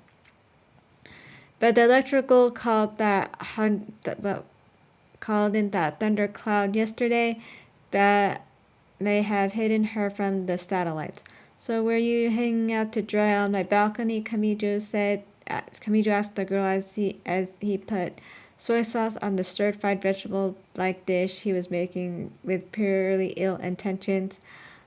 But the electrical called in that thundercloud yesterday that may have hidden her from the satellites. So were you hanging out to dry on my balcony? Kamijo asked the girl as he put soy sauce on the stir-fried vegetable-like dish he was making with purely ill intentions.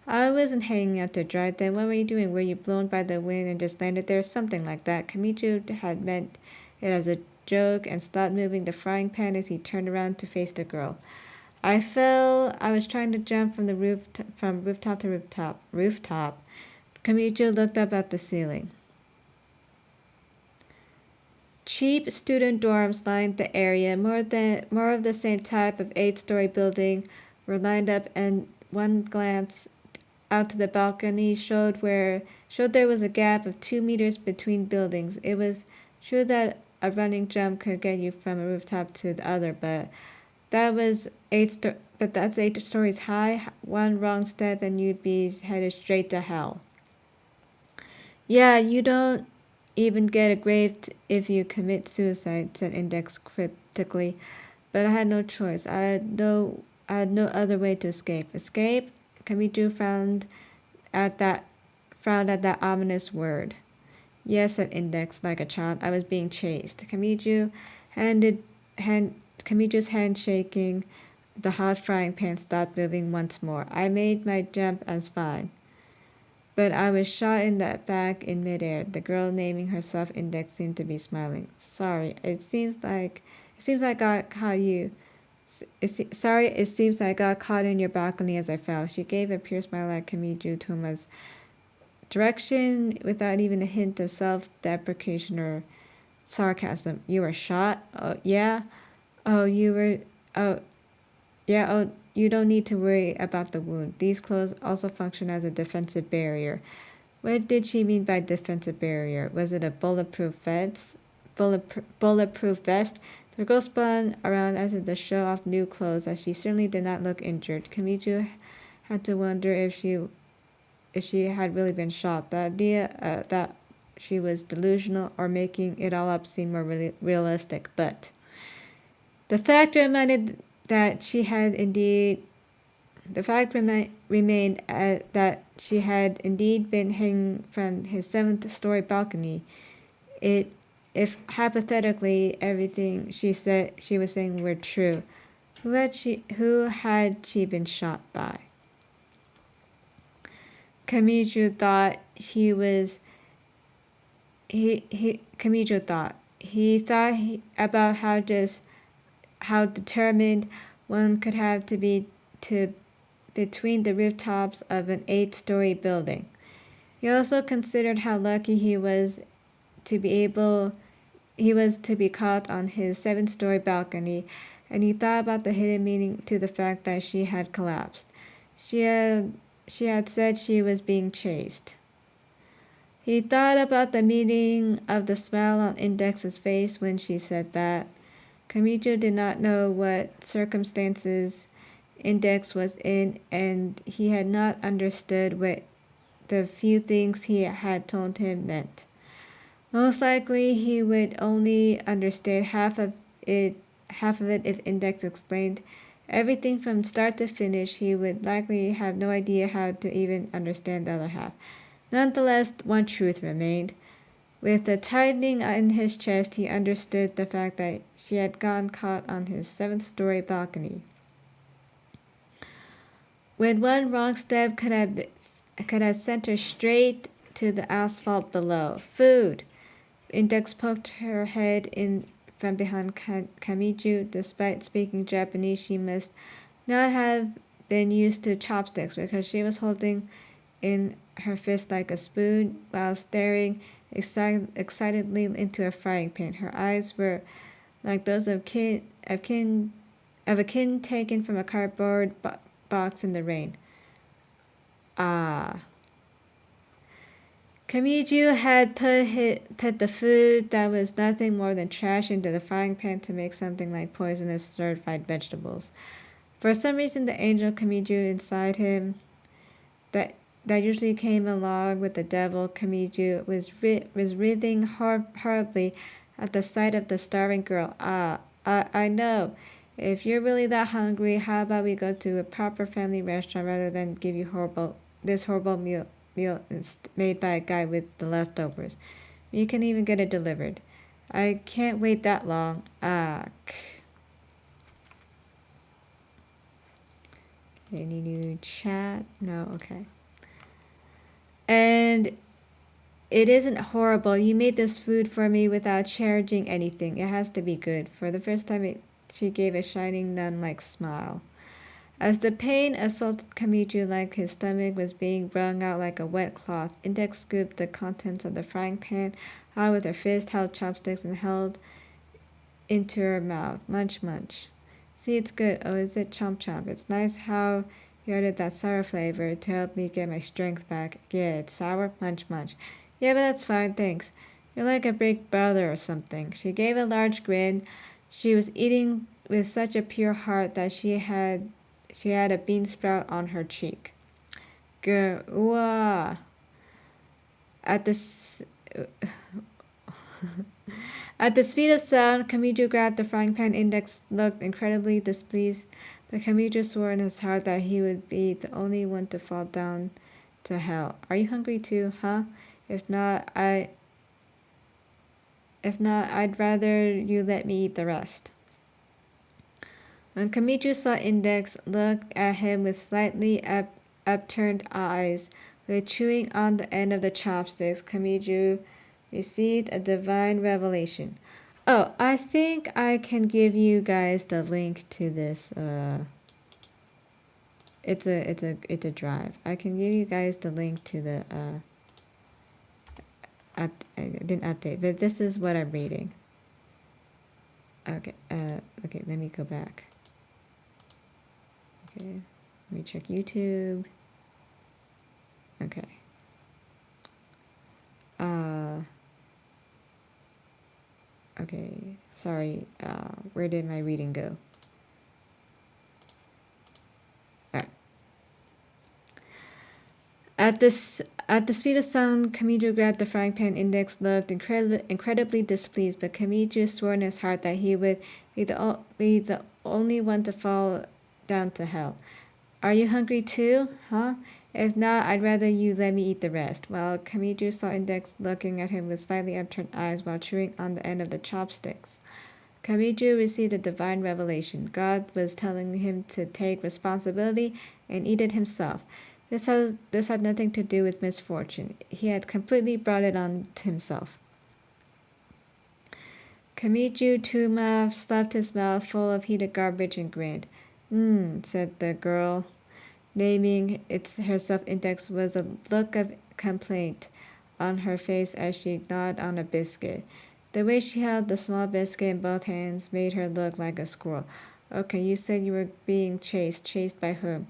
I wasn't hanging out to dry. Then what were you doing? Were you blown by the wind and just landed there? Something like that. Kamijo had meant it as a joke and stopped moving the frying pan as he turned around to face the girl. I fell. I was trying to jump from rooftop to rooftop. Kamijo looked up at the ceiling. Cheap student dorms lined the area. More of the same type of 8-story building were lined up, and one glance out to the balcony showed there was a gap of 2 meters between buildings. It was true that a running jump could get you from a rooftop to the other, but that's 8 stories high. One wrong step and you'd be headed straight to hell. Yeah, you don't even get a grave if you commit suicide, said Index cryptically. But I had no choice. I had no other way to escape. Escape? Kamijo frowned at that ominous word. Yes, said Index like a child. I was being chased. Kamijo's hand shaking. The hot frying pan stopped moving once more. I made my jump as fine, but I was shot in the back in midair. The girl naming herself Index seemed to be smiling. Sorry, it seems like I got caught it seems I got caught in your balcony as I fell. She gave a pure smile at Kamijo Toma's direction without even a hint of self-deprecation or sarcasm. You were shot? Oh, yeah? Oh, you were... Oh, yeah, oh, you don't need to worry about the wound. These clothes also function as a defensive barrier. What did she mean by defensive barrier? Was it a bulletproof vest? The girl spun around as if to show off new clothes, as she certainly did not look injured. Kamijo had to wonder if she had really been shot. The idea that she was delusional or making it all up seemed more realistic, but the fact remained that she had indeed been hanging from his 7th-story balcony. If hypothetically everything she was saying were true, who had she been shot by? Kamijo thought about how determined one could have to be between the rooftops of an 8-story building. He also considered how lucky he was to be caught on his 7th-story balcony, and he thought about the hidden meaning to the fact that she had collapsed. She had said she was being chased. He thought about the meaning of the smile on Index's face when she said that. Kamijo did not know what circumstances Index was in, and he had not understood what the few things he had told him meant. Most likely he would only understand half of it if Index explained everything from start to finish. He would likely have no idea how to even understand the other half. Nonetheless, one truth remained. With a tightening in his chest, he understood the fact that she had gotten caught on his seventh-story balcony. With one wrong step could have sent her straight to the asphalt below. Food! Index poked her head in from behind Kamiju. Despite speaking Japanese, she must not have been used to chopsticks because she was holding in her fist like a spoon while staring excitedly into a frying pan. Her eyes were like those of a kitten taken from a cardboard box in the rain. Ah. Kamiju had put the food that was nothing more than trash into the frying pan to make something like poisonous stir-fried vegetables. For some reason, the angel Kamiju inside him that usually came along with the devil Kamiju was writhing horribly at the sight of the starving girl. I know. If you're really that hungry, how about we go to a proper family restaurant rather than give you this horrible meal made by a guy with the leftovers. You can even get it delivered. I can't wait that long. Any new chat? No, okay. And it isn't horrible. You made this food for me without charging anything. It has to be good. For the first time, she gave a shining nun-like smile. As the pain assaulted Kamiju like his stomach was being wrung out like a wet cloth, Index scooped the contents of the frying pan out with her fist, held chopsticks, and held into her mouth. Munch, munch. See, it's good. Oh, is it? Chomp, chomp. It's nice how you added that sour flavor to help me get my strength back. Yeah, it's sour. Munch, munch. Yeah, but that's fine, thanks. You're like a big brother or something. She gave a large grin. She was eating with such a pure heart that she had a bean sprout on her cheek. At the speed of sound, Kamiju grabbed the frying pan. Index looked incredibly displeased, but Kamiju swore in his heart that he would be the only one to fall down to hell. Are you hungry too, huh? If not, I'd rather you let me eat the rest. When Kamiju saw Index look at him with slightly upturned eyes, with chewing on the end of the chopsticks, Kamiju received a divine revelation. Oh, I think I can give you guys the link to this. It's a drive. I can give you guys the link to the I didn't update, but this is what I'm reading. Okay, okay, let me go back. Okay, let me check YouTube. Okay. Okay, sorry, where did my reading go? At the speed of sound, Kamiju grabbed the frying pan. Index looked incredibly displeased, but Kamiju swore in his heart that he would be the only one to fall down to hell. Are you hungry too, huh? If not, I'd rather you let me eat the rest. While Kamiju saw Index looking at him with slightly upturned eyes while chewing on the end of the chopsticks. Kamiju received a divine revelation. God was telling him to take responsibility and eat it himself. This had nothing to do with misfortune. He had completely brought it on himself. Kamiju Tuma stuffed his mouth full of heated garbage and grinned. Said the girl, naming herself Index. Was a look of complaint on her face as she gnawed on a biscuit. The way she held the small biscuit in both hands made her look like a squirrel. Okay, you said you were being chased. Chased by whom?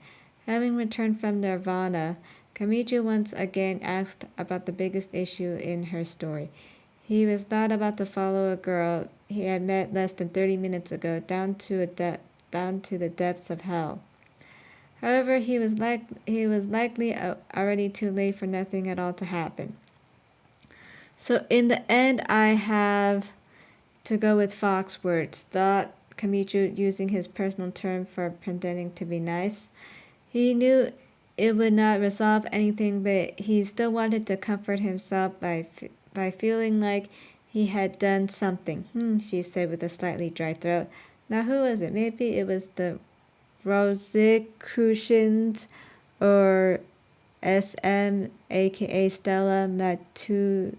Having returned from Nirvana, Kamichu once again asked about the biggest issue in her story. He was not about to follow a girl he had met less than 30 minutes ago down to the depths of hell. However, he was likely already too late for nothing at all to happen. So in the end, I have to go with Fox words. Thought Kamichu using his personal term for pretending to be nice. He knew it would not resolve anything, but he still wanted to comfort himself by feeling like he had done something. She said with a slightly dry throat. Now who was it? Maybe it was the Rosicrucians or SM, aka Stella Matutina.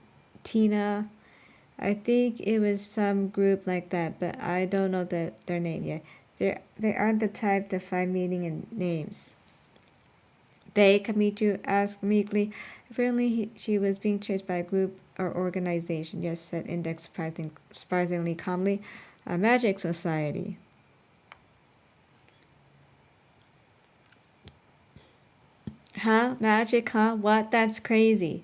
I think it was some group like that, but I don't know their name yet. They aren't the type to find meaning in names. They, Kamichu asked meekly. Apparently she was being chased by a group or organization. Yes, said Index surprisingly calmly. A magic society. Huh? Magic, huh? What? That's crazy.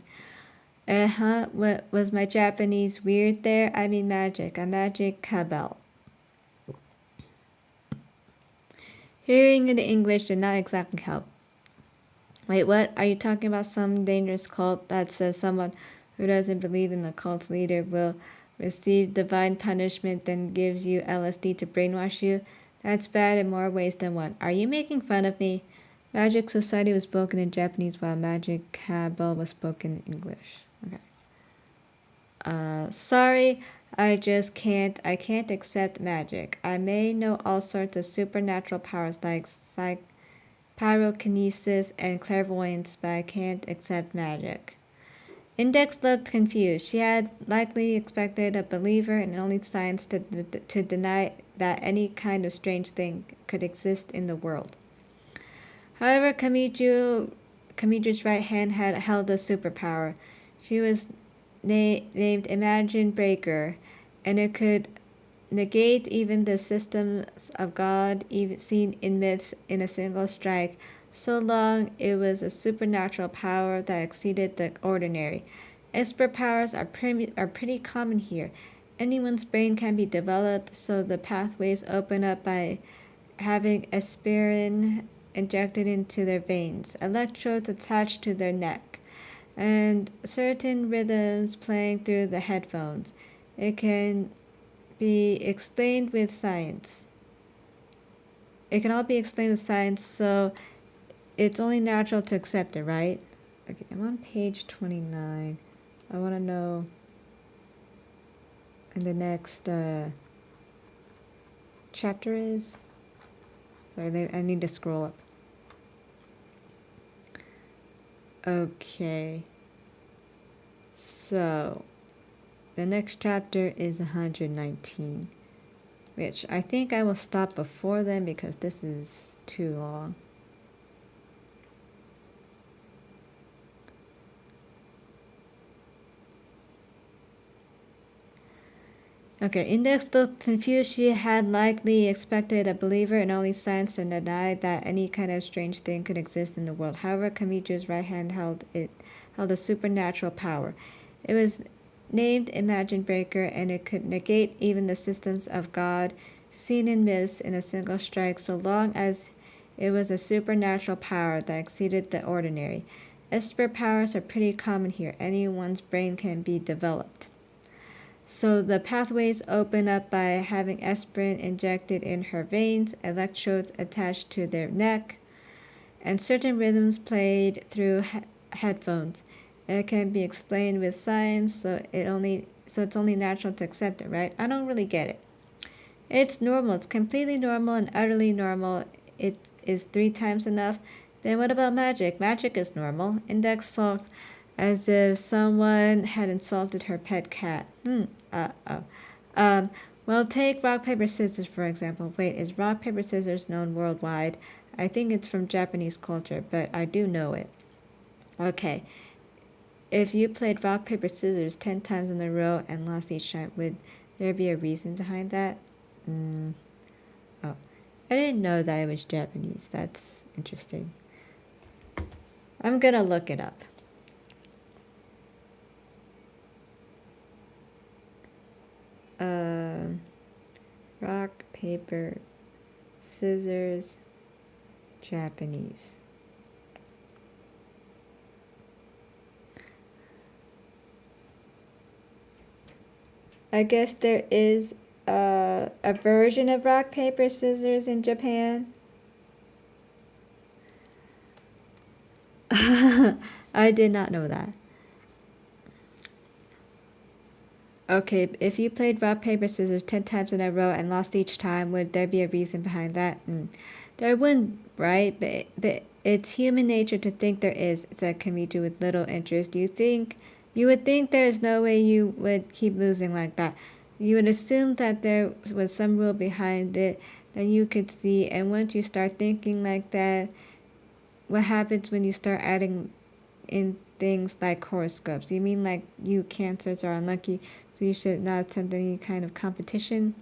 What was my Japanese weird there? I mean magic. A magic cabal. Hearing in English did not exactly help. Wait, what? Are you talking about some dangerous cult that says someone who doesn't believe in the cult's leader will receive divine punishment, then gives you LSD to brainwash you? That's bad in more ways than one. Are you making fun of me? Magic Society was spoken in Japanese while Magic Cabal was spoken in English. Okay. Sorry, I can't accept magic. I may know all sorts of supernatural powers like pyrokinesis and clairvoyance, but I can't accept magic. Index looked confused. She had likely expected a believer in only science to deny that any kind of strange thing could exist in the world. However, Kamiju's right hand had held a superpower. She was named Imagine Breaker, and it could negate even the systems of God even seen in myths in a single strike, so long it was a supernatural power that exceeded the ordinary. Esper powers are pretty common here. Anyone's brain can be developed, so the pathways open up by having aspirin injected into their veins, electrodes attached to their neck, and certain rhythms playing through the headphones. It can be explained with science. It can all be explained with science, so it's only natural to accept it, right? Okay, I'm on page 29. I want to know in the next chapter is. Sorry, I need to scroll up. Okay. So, the next chapter is 119, which I think I will stop before then because this is too long. Okay, Index looked confused. She had likely expected a believer in only science to deny that any kind of strange thing could exist in the world. However, Kamiju's right hand held a supernatural power. It was named Imagine Breaker, and it could negate even the systems of God seen in myths in a single strike, so long as it was a supernatural power that exceeded the ordinary. Esper powers are pretty common here. Anyone's brain can be developed. So the pathways open up by having aspirin injected in her veins, electrodes attached to their neck, and certain rhythms played through headphones. It can be explained with science, so it's only natural to accept it, right? I don't really get it. It's normal. It's completely normal and utterly normal. It is 3 times enough. Then what about magic? Magic is normal. Index sulked as if someone had insulted her pet cat. Well, take rock, paper, scissors, for example. Wait, is rock, paper, scissors known worldwide? I think it's from Japanese culture, but I do know it. Okay. If you played rock, paper, scissors 10 times in a row and lost each time, would there be a reason behind that? Oh. I didn't know that it was Japanese. That's interesting. I'm gonna look it up. Rock, paper, scissors, Japanese. I guess there is a version of rock, paper, scissors in Japan. I did not know that. Okay, if you played rock, paper, scissors 10 times in a row and lost each time, would there be a reason behind that? There wouldn't, right? But it's human nature to think there is, said Kamichu with little interest. You would think there is no way you would keep losing like that. You would assume that there was some rule behind it that you could see, and once you start thinking like that, what happens when you start adding in things like horoscopes? You mean like you cancers are unlucky, so you should not attend any kind of competition?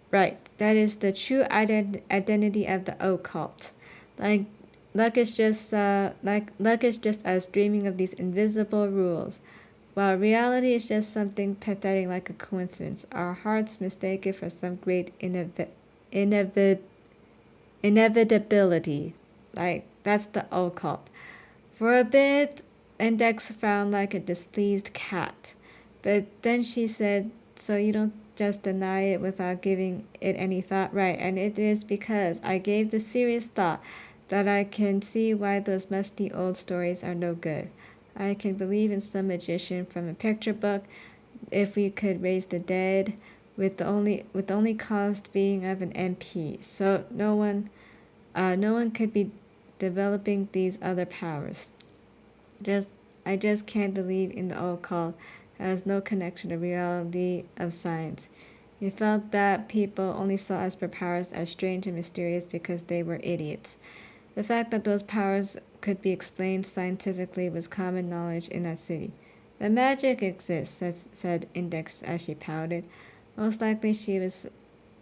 Right, that is the true identity of the occult. Like luck is just us dreaming of these invisible rules, while reality is just something pathetic like a coincidence. Our hearts mistake it for some great inevitability. Like that's the occult. For a bit, Index frowned like a displeased cat, but then she said, "So you don't just deny it without giving it any thought, right? And it is because I gave the serious thought that I can see why those musty old stories are no good. I can believe in some magician from a picture book if we could raise the dead, with the only cost being of an MP. So no one could be developing these other powers. Just I just can't believe in the occult. It has no connection to reality of science. He felt that people only saw Esper powers as strange and mysterious because they were idiots. The fact that those powers could be explained scientifically was common knowledge in that city. The magic exists, said Index as she pouted. Most likely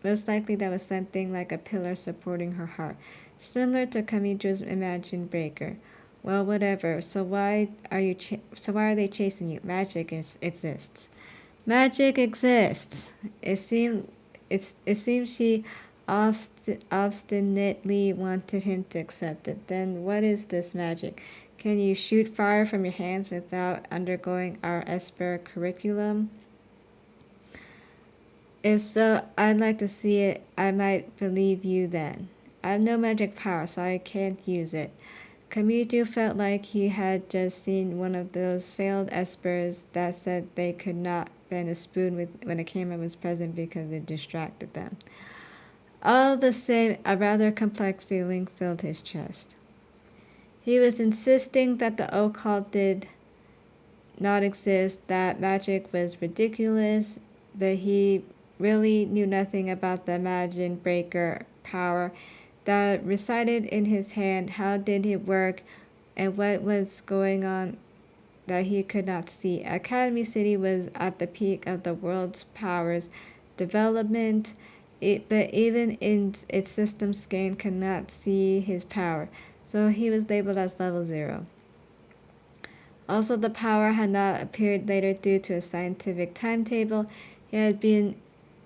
most likely that was something like a pillar supporting her heart, similar to Kamiju's imagined breaker. Well, whatever. So why are they chasing you? Exists. Magic exists. It seems she obstinately wanted him to accept it. Then what is this magic? Can you shoot fire from your hands without undergoing our Esper curriculum? If so, I'd like to see it. I might believe you then. I have no magic power, so I can't use it. Kamijo felt like he had just seen one of those failed espers that said they could not bend a spoon when a camera was present because it distracted them. All the same, a rather complex feeling filled his chest. He was insisting that the occult did not exist, that magic was ridiculous, but he really knew nothing about the imagined breaker power that resided in his hand. How did it work, and what was going on that he could not see? Academy City was at the peak of the world's powers development, but even in its system scan could not see his power, so he was labeled as level 0. Also, the power had not appeared later due to a scientific timetable. It had been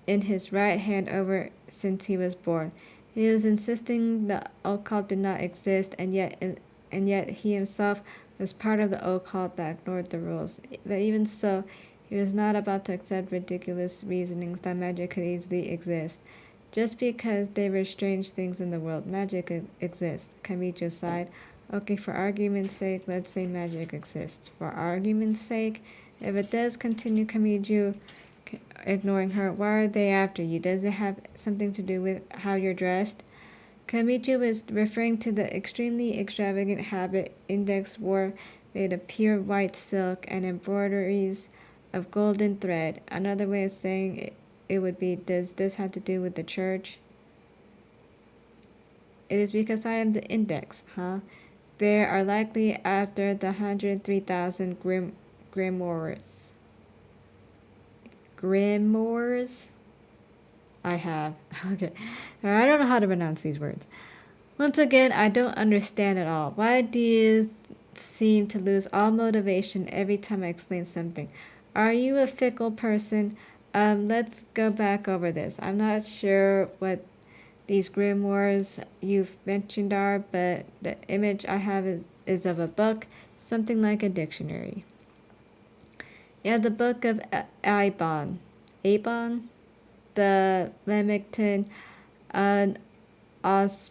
in his right hand ever since he was born. He was insisting the occult did not exist, and yet he himself was part of the occult that ignored the rules. But even so, he was not about to accept ridiculous reasonings that magic could easily exist. Just because there were strange things in the world, magic exists. Kamijo sighed. Okay, for argument's sake, let's say magic exists. For argument's sake, if it does, continue Kamijo, ignoring her. Why are they after you? Does it have something to do with how you're dressed? Kamijo was referring to the extremely extravagant habit Index wore, made of pure white silk and embroideries of golden thread. Another way of saying it would be, does this have to do with the church? It is because I am the Index, huh? There are likely after the 103,000 grimoires. Grimoires? I have. Okay. I don't know how to pronounce these words. Once again, I don't understand at all. Why do you seem to lose all motivation every time I explain something? Are you a fickle person? Let's go back over this. I'm not sure what these grimoires you've mentioned are, but the image I have is of a book, something like a dictionary. Yeah, the book of Ibon. Abon? The Leamington an os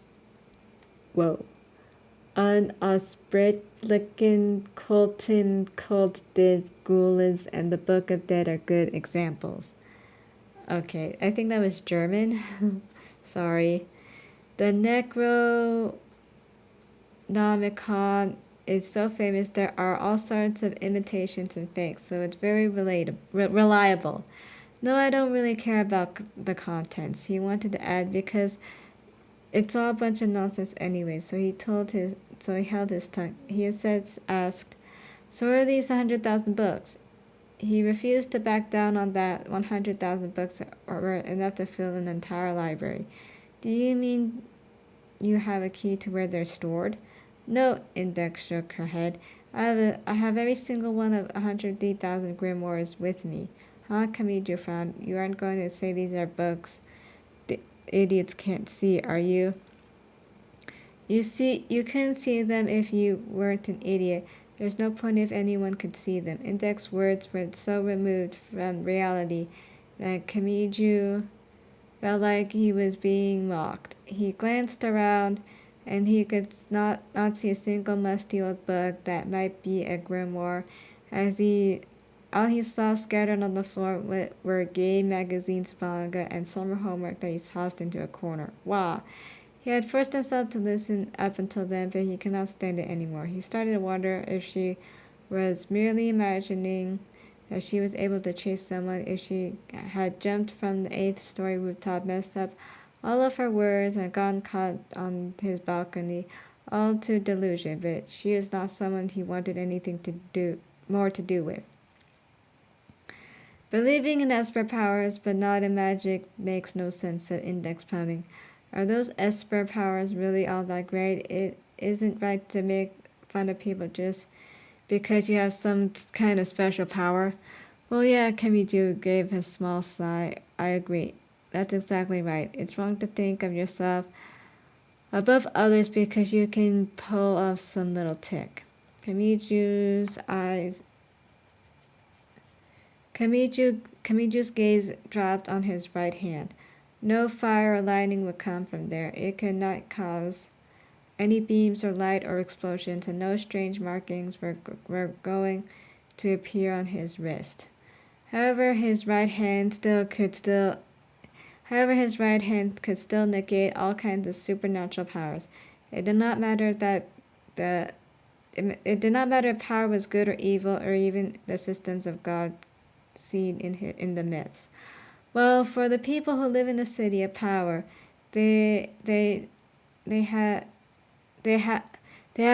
whoa. An Osbritlichen Colton Cult des Gules and the Book of Dead are good examples. Okay, I think that was German. Sorry. The Necronomicon is so famous there are all sorts of imitations and fakes, so it's very reliable. No, I don't really care about the contents. He wanted to add because it's all a bunch of nonsense anyway. So he held his tongue. He has said, asked, "So are these 100,000 books?" He refused to back down on that. 100,000 books were enough to fill an entire library. Do you mean you have a key to where they're stored? No, Index shook her head. I have every single one of 103,000 grimoires with me. Huh, Kamijo frowned. You aren't going to say these are books the idiots can't see, are you? You couldn't see them if you weren't an idiot. There's no point if anyone could see them. Index words were so removed from reality that Kamiju felt like he was being mocked. He glanced around, and he could not see a single musty old book that might be a grimoire, as all he saw scattered on the floor were gay magazines, manga, and summer homework that he tossed into a corner. Wow! He had forced himself to listen up until then, but he could not stand it anymore. He started to wonder if she was merely imagining that she was able to chase someone, if she had jumped from the eighth-story rooftop, messed up all of her words, and gotten caught on his balcony, all to delusion. But she was not someone he wanted anything to do with. Believing in Esper powers, but not in magic, makes no sense, said Index, pouting. Are those Esper powers really all that great? It isn't right to make fun of people just because you have some kind of special power. Well, yeah, Kamiju gave a small sigh. I agree. That's exactly right. It's wrong to think of yourself above others because you can pull off some little trick. Kamiju's gaze dropped on his right hand. No fire or lightning would come from there. It could not cause any beams or light or explosions, and no strange markings were going to appear on his wrist. However, his right hand could still negate all kinds of supernatural powers. It did not matter if power was good or evil, or even the systems of God seen in the myths. Well, for the people who live in the city of power, they have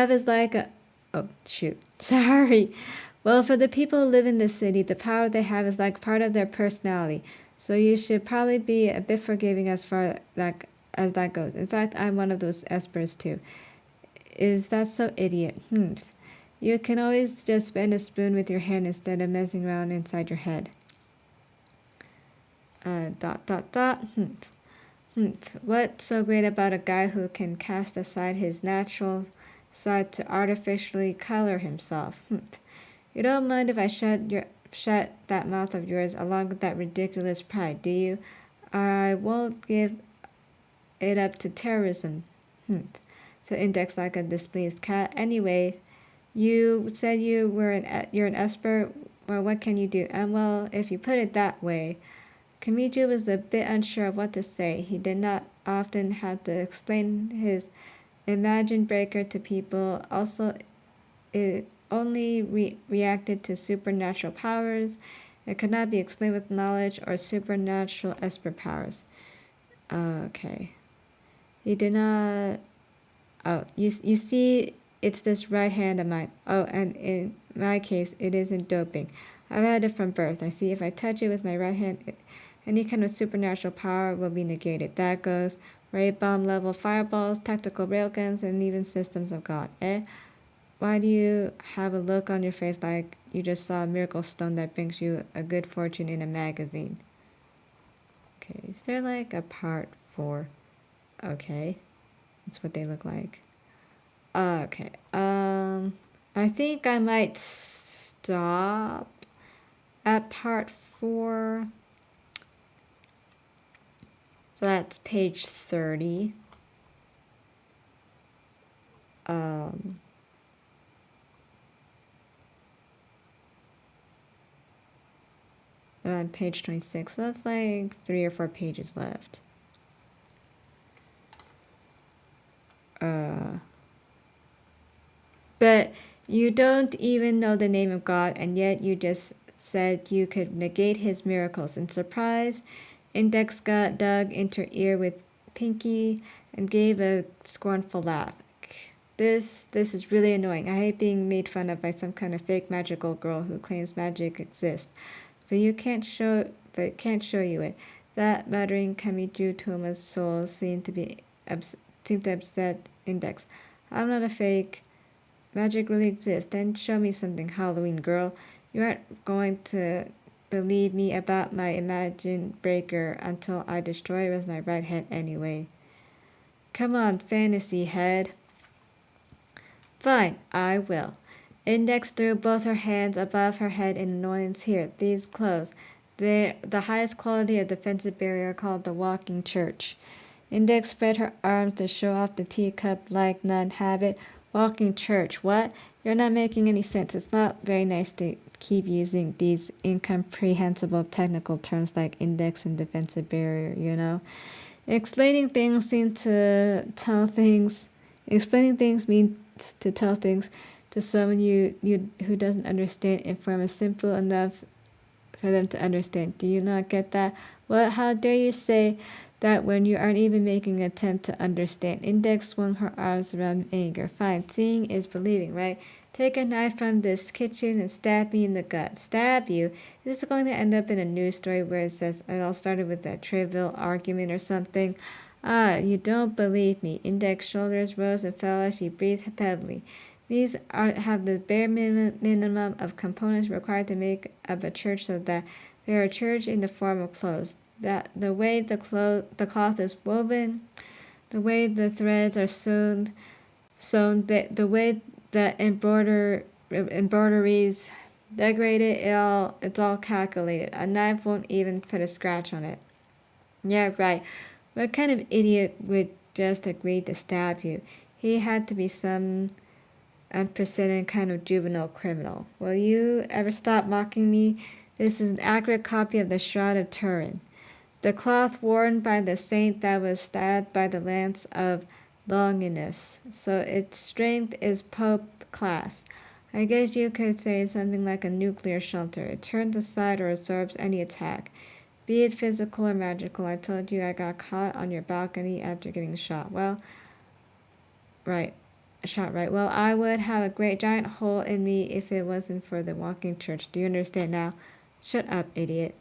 is like a oh shoot sorry. Well, for the people who live in the city, the power they have is like part of their personality. So you should probably be a bit forgiving as that goes. In fact, I'm one of those espers too. Is that so, idiot? You can always just bend a spoon with your hand instead of messing around inside your head. Dot dot dot. What's so great about a guy who can cast aside his natural side to artificially color himself? You don't mind if I shut that mouth of yours along with that ridiculous pride, do you? I won't give it up to terrorism. Said Index like a displeased cat. Anyway, you said you're an esper. Well, what can you do? And well, if you put it that way. Kamiju was a bit unsure of what to say. He did not often have to explain his imagined breaker to people. Also, it only reacted to supernatural powers. It could not be explained with knowledge or supernatural esper powers. Okay. He did not... Oh, you see, it's this right hand of mine. Oh, and in my case, it isn't doping. I've had it from birth. I see if I touch it with my right hand... any kind of supernatural power will be negated. That goes Ray bomb level fireballs, tactical railguns, and even systems of God. Eh? Why do you have a look on your face like you just saw a miracle stone that brings you a good fortune in a magazine? Okay, is there like a part 4? Okay, that's what they look like. Okay, I think I might stop at part 4. So that's page 30. On page 26, so that's like 3 or 4 pages left. But you don't even know the name of God, and yet you just said you could negate his miracles. In surprise, Index got dug into her ear with Pinky and gave a scornful laugh. This is really annoying. I hate being made fun of by some kind of fake magical girl who claims magic exists. But can't show you it. That muttering Kamiju Toma's soul seemed to upset Index. I'm not a fake. Magic really exists. Then show me something, Halloween girl. You aren't going to believe me about my imagined breaker until I destroy it with my right hand anyway. Come on, fantasy head. Fine, I will. Index threw both her hands above her head in annoyance. Here, these clothes. They're the highest quality of defensive barrier called the walking church. Index spread her arms to show off the teacup-like nun habit. Walking church, what? You're not making any sense. It's not very nice to keep using these incomprehensible technical terms like index and defensive barrier, you know? Explaining things means to tell things to someone who doesn't understand in form is simple enough for them to understand. Do you not get that? Well, how dare you say that when you aren't even making an attempt to understand? Index swung her arms around in anger. Fine, seeing is believing, right? Take a knife from this kitchen and stab me in the gut. Stab you? Is this going to end up in a news story where it says it all started with that trivial argument or something? Ah, you don't believe me. Index shoulders rose and fell as she breathed heavily. These have the bare minimum of components required to make up a church, so that they are a church in the form of clothes. That the way the cloth is woven, the way the threads are sewn, the way the embroideries decorated, it's all calculated. A knife won't even put a scratch on it. Yeah, right. What kind of idiot would just agree to stab you? He had to be some unprecedented kind of juvenile criminal. Will you ever stop mocking me? This is an accurate copy of the Shroud of Turin, the cloth worn by the saint that was stabbed by the lance of Longinus. So its strength is Pope class. I guess you could say something like a nuclear shelter. It turns aside or absorbs any attack, be it physical or magical. I told you I got caught on your balcony after getting shot. Well, right. Well, I would have a great giant hole in me if it wasn't for the walking church. Do you understand now? Shut up, idiot.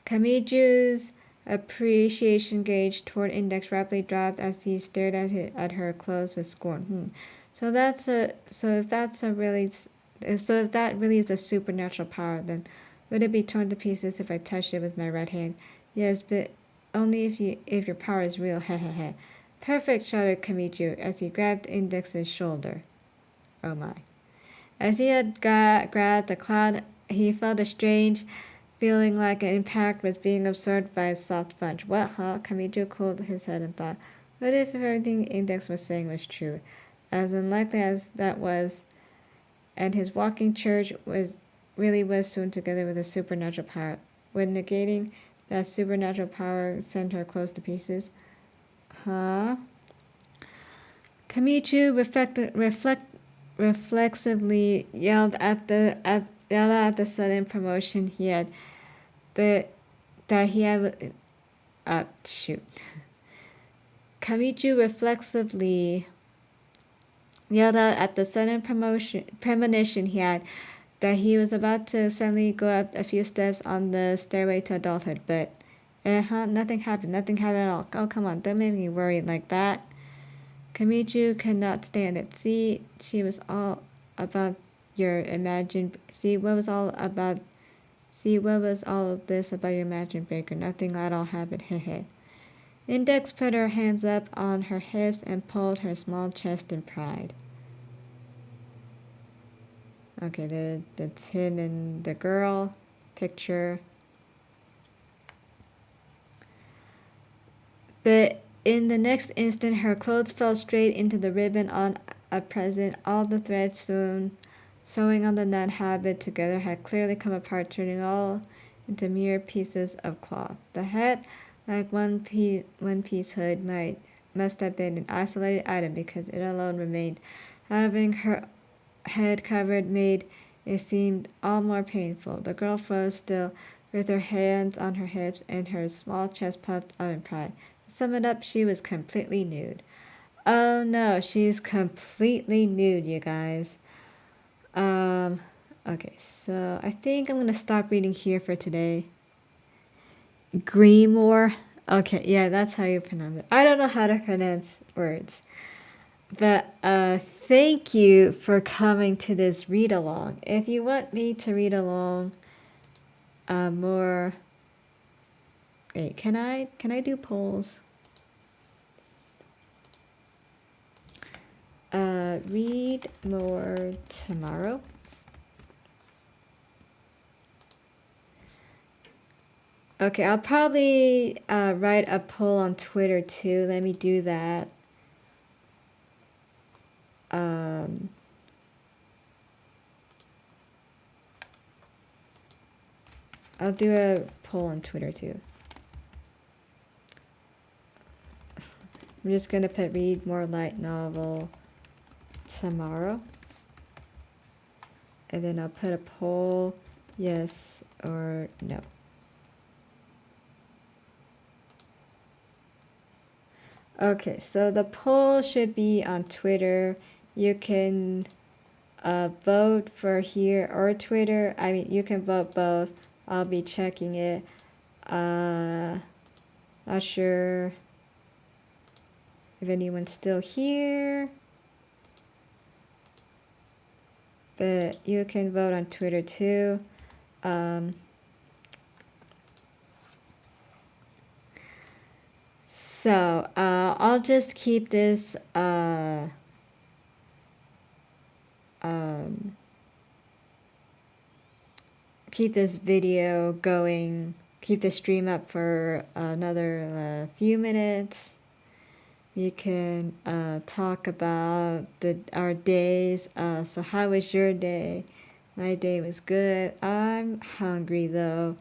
Kamiju's appreciation gauge toward Index rapidly dropped as he stared at her clothes with scorn. So if that really is a supernatural power, then would it be torn to pieces if I touched it with my right hand? Yes, but only if your power is real. Hehehe. Perfect, shouted Kamiju as he grabbed Index's shoulder. Oh my. As he had grabbed the cloud, he felt a strange feeling like an impact was being absorbed by a soft sponge. What, huh? Kamiju cooled his head and thought, what if everything Index was saying was true? As unlikely as that was, and his walking church was sewn together with a supernatural power. Would negating that supernatural power send her close to pieces? Huh? Kamichu reflexively yelled at the sudden promotion he had, Kamichu reflexively yelled out at the sudden premonition he had that he was about to suddenly go up a few steps on the stairway to adulthood, but Nothing happened. Nothing happened at all. Oh, come on. Don't make me worry like that. Kamichu could not stand it. See, she was all about your imagined... See, what was all about... See, what was all of this about your imagined breaker? Nothing at all happened. Hehe. Index put her hands up on her hips and pulled her small chest in pride. Okay, that's him and the girl picture. But in the next instant, her clothes fell straight into the ribbon on a present. All the threads sewing on the knot habit together had clearly come apart, turning all into mere pieces of cloth. The hat, like one-piece hood, must have been an isolated item because it alone remained. Having her head covered made it seem all more painful. The girl froze still, with her hands on her hips and her small chest puffed out in pride. To sum it up, she was completely nude. Oh no, she's completely nude, you guys. Okay, so I think I'm gonna stop reading here for today. Grimoire. Okay, yeah, that's how you pronounce it. I don't know how to pronounce words. But thank you for coming to this read along. If you want me to read along more... Wait, can I do polls? Read more tomorrow. Okay, I'll probably write a poll on Twitter too. Let me do that. I'll do a poll on Twitter too. I'm just gonna put read more light novel tomorrow. And then I'll put a poll, yes or no. Okay, so the poll should be on Twitter. You can vote for here or Twitter. I mean, you can vote both. I'll be checking it. Not sure if anyone's still here. But you can vote on Twitter too. So I'll just keep this video going, keep the stream up for another few minutes. We can talk about our days. So how was your day? My day was good. I'm hungry though,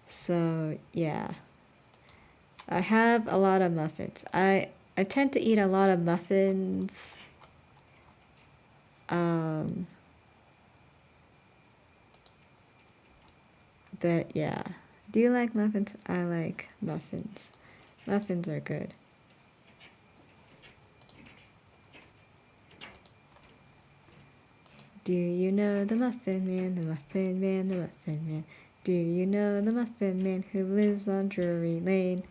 so yeah. I have a lot of muffins. I tend to eat a lot of muffins. But yeah. Do you like muffins? I like muffins. Muffins are good. Do you know the Muffin Man, the Muffin Man, the Muffin Man? Do you know the Muffin Man who lives on Drury Lane?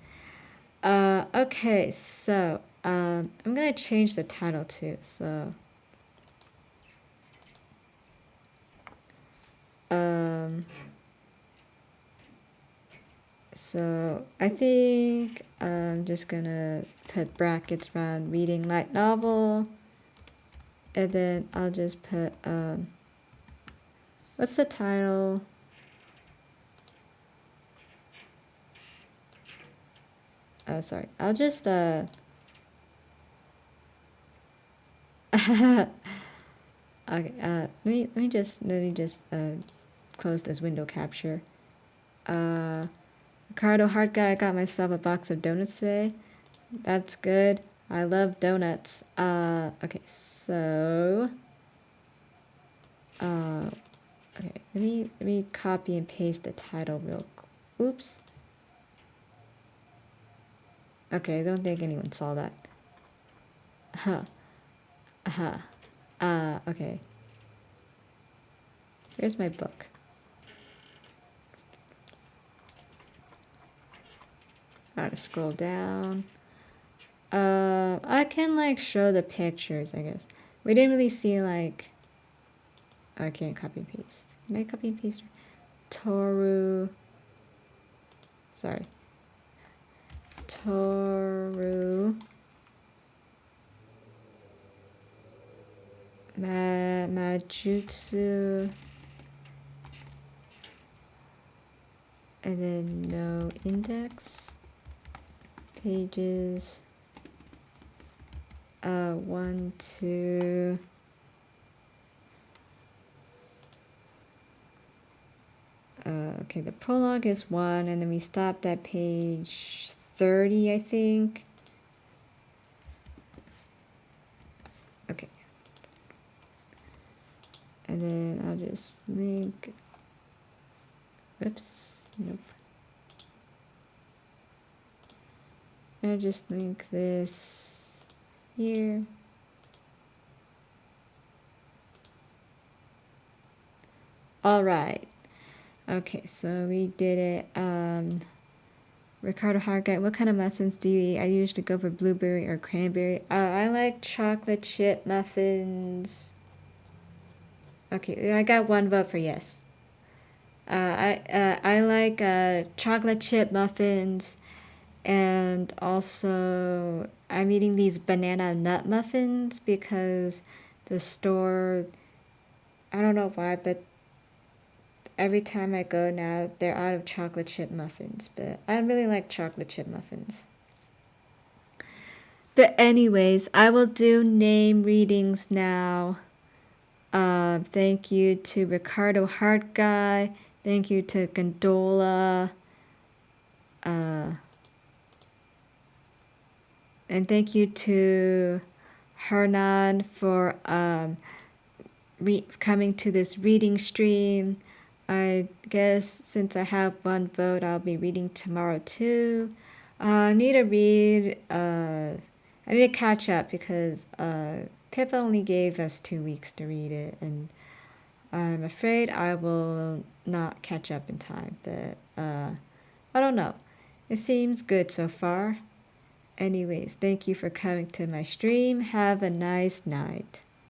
Okay, so, I'm gonna change the title too, so... So, I think I'm just gonna put brackets around reading light novel. And then I'll just put, what's the title? Oh, sorry. I'll just, okay, let me just close this window capture. Ricardo Heart Guy, I got myself a box of donuts today. That's good. I love donuts. Okay, so... okay, let me copy and paste the title real quick. Oops. Okay, I don't think anyone saw that. Okay. Here's my book. Gotta scroll down. I can like show the pictures, I guess. We didn't really see like. I can't copy and paste. Can I copy and paste? Toaru. Sorry. Toaru Majutsu. And then no index. Pages. 1, 2. Okay, the prologue is 1, and then we stopped at page 30, I think. Okay. And then I'll just link. Oops, nope. I'll just link this here. All right. Okay, so we did it. Ricardo Hargett, what kind of muffins do you eat? I usually go for blueberry or cranberry. I like chocolate chip muffins. Okay, I got one vote for yes. I like chocolate chip muffins, and also I'm eating these banana nut muffins because the store, I don't know why, but every time I go now, they're out of chocolate chip muffins. But I really like chocolate chip muffins. But anyways, I will do name readings now. Thank you to Ricardo Heart Guy. Thank you to Gondola. And thank you to Hernan for coming to this reading stream. I guess since I have one vote, I'll be reading tomorrow too. I need to read. I need to catch up because Pip only gave us 2 weeks to read it, and I'm afraid I will not catch up in time. But I don't know. It seems good so far. Anyways, thank you for coming to my stream. Have a nice night.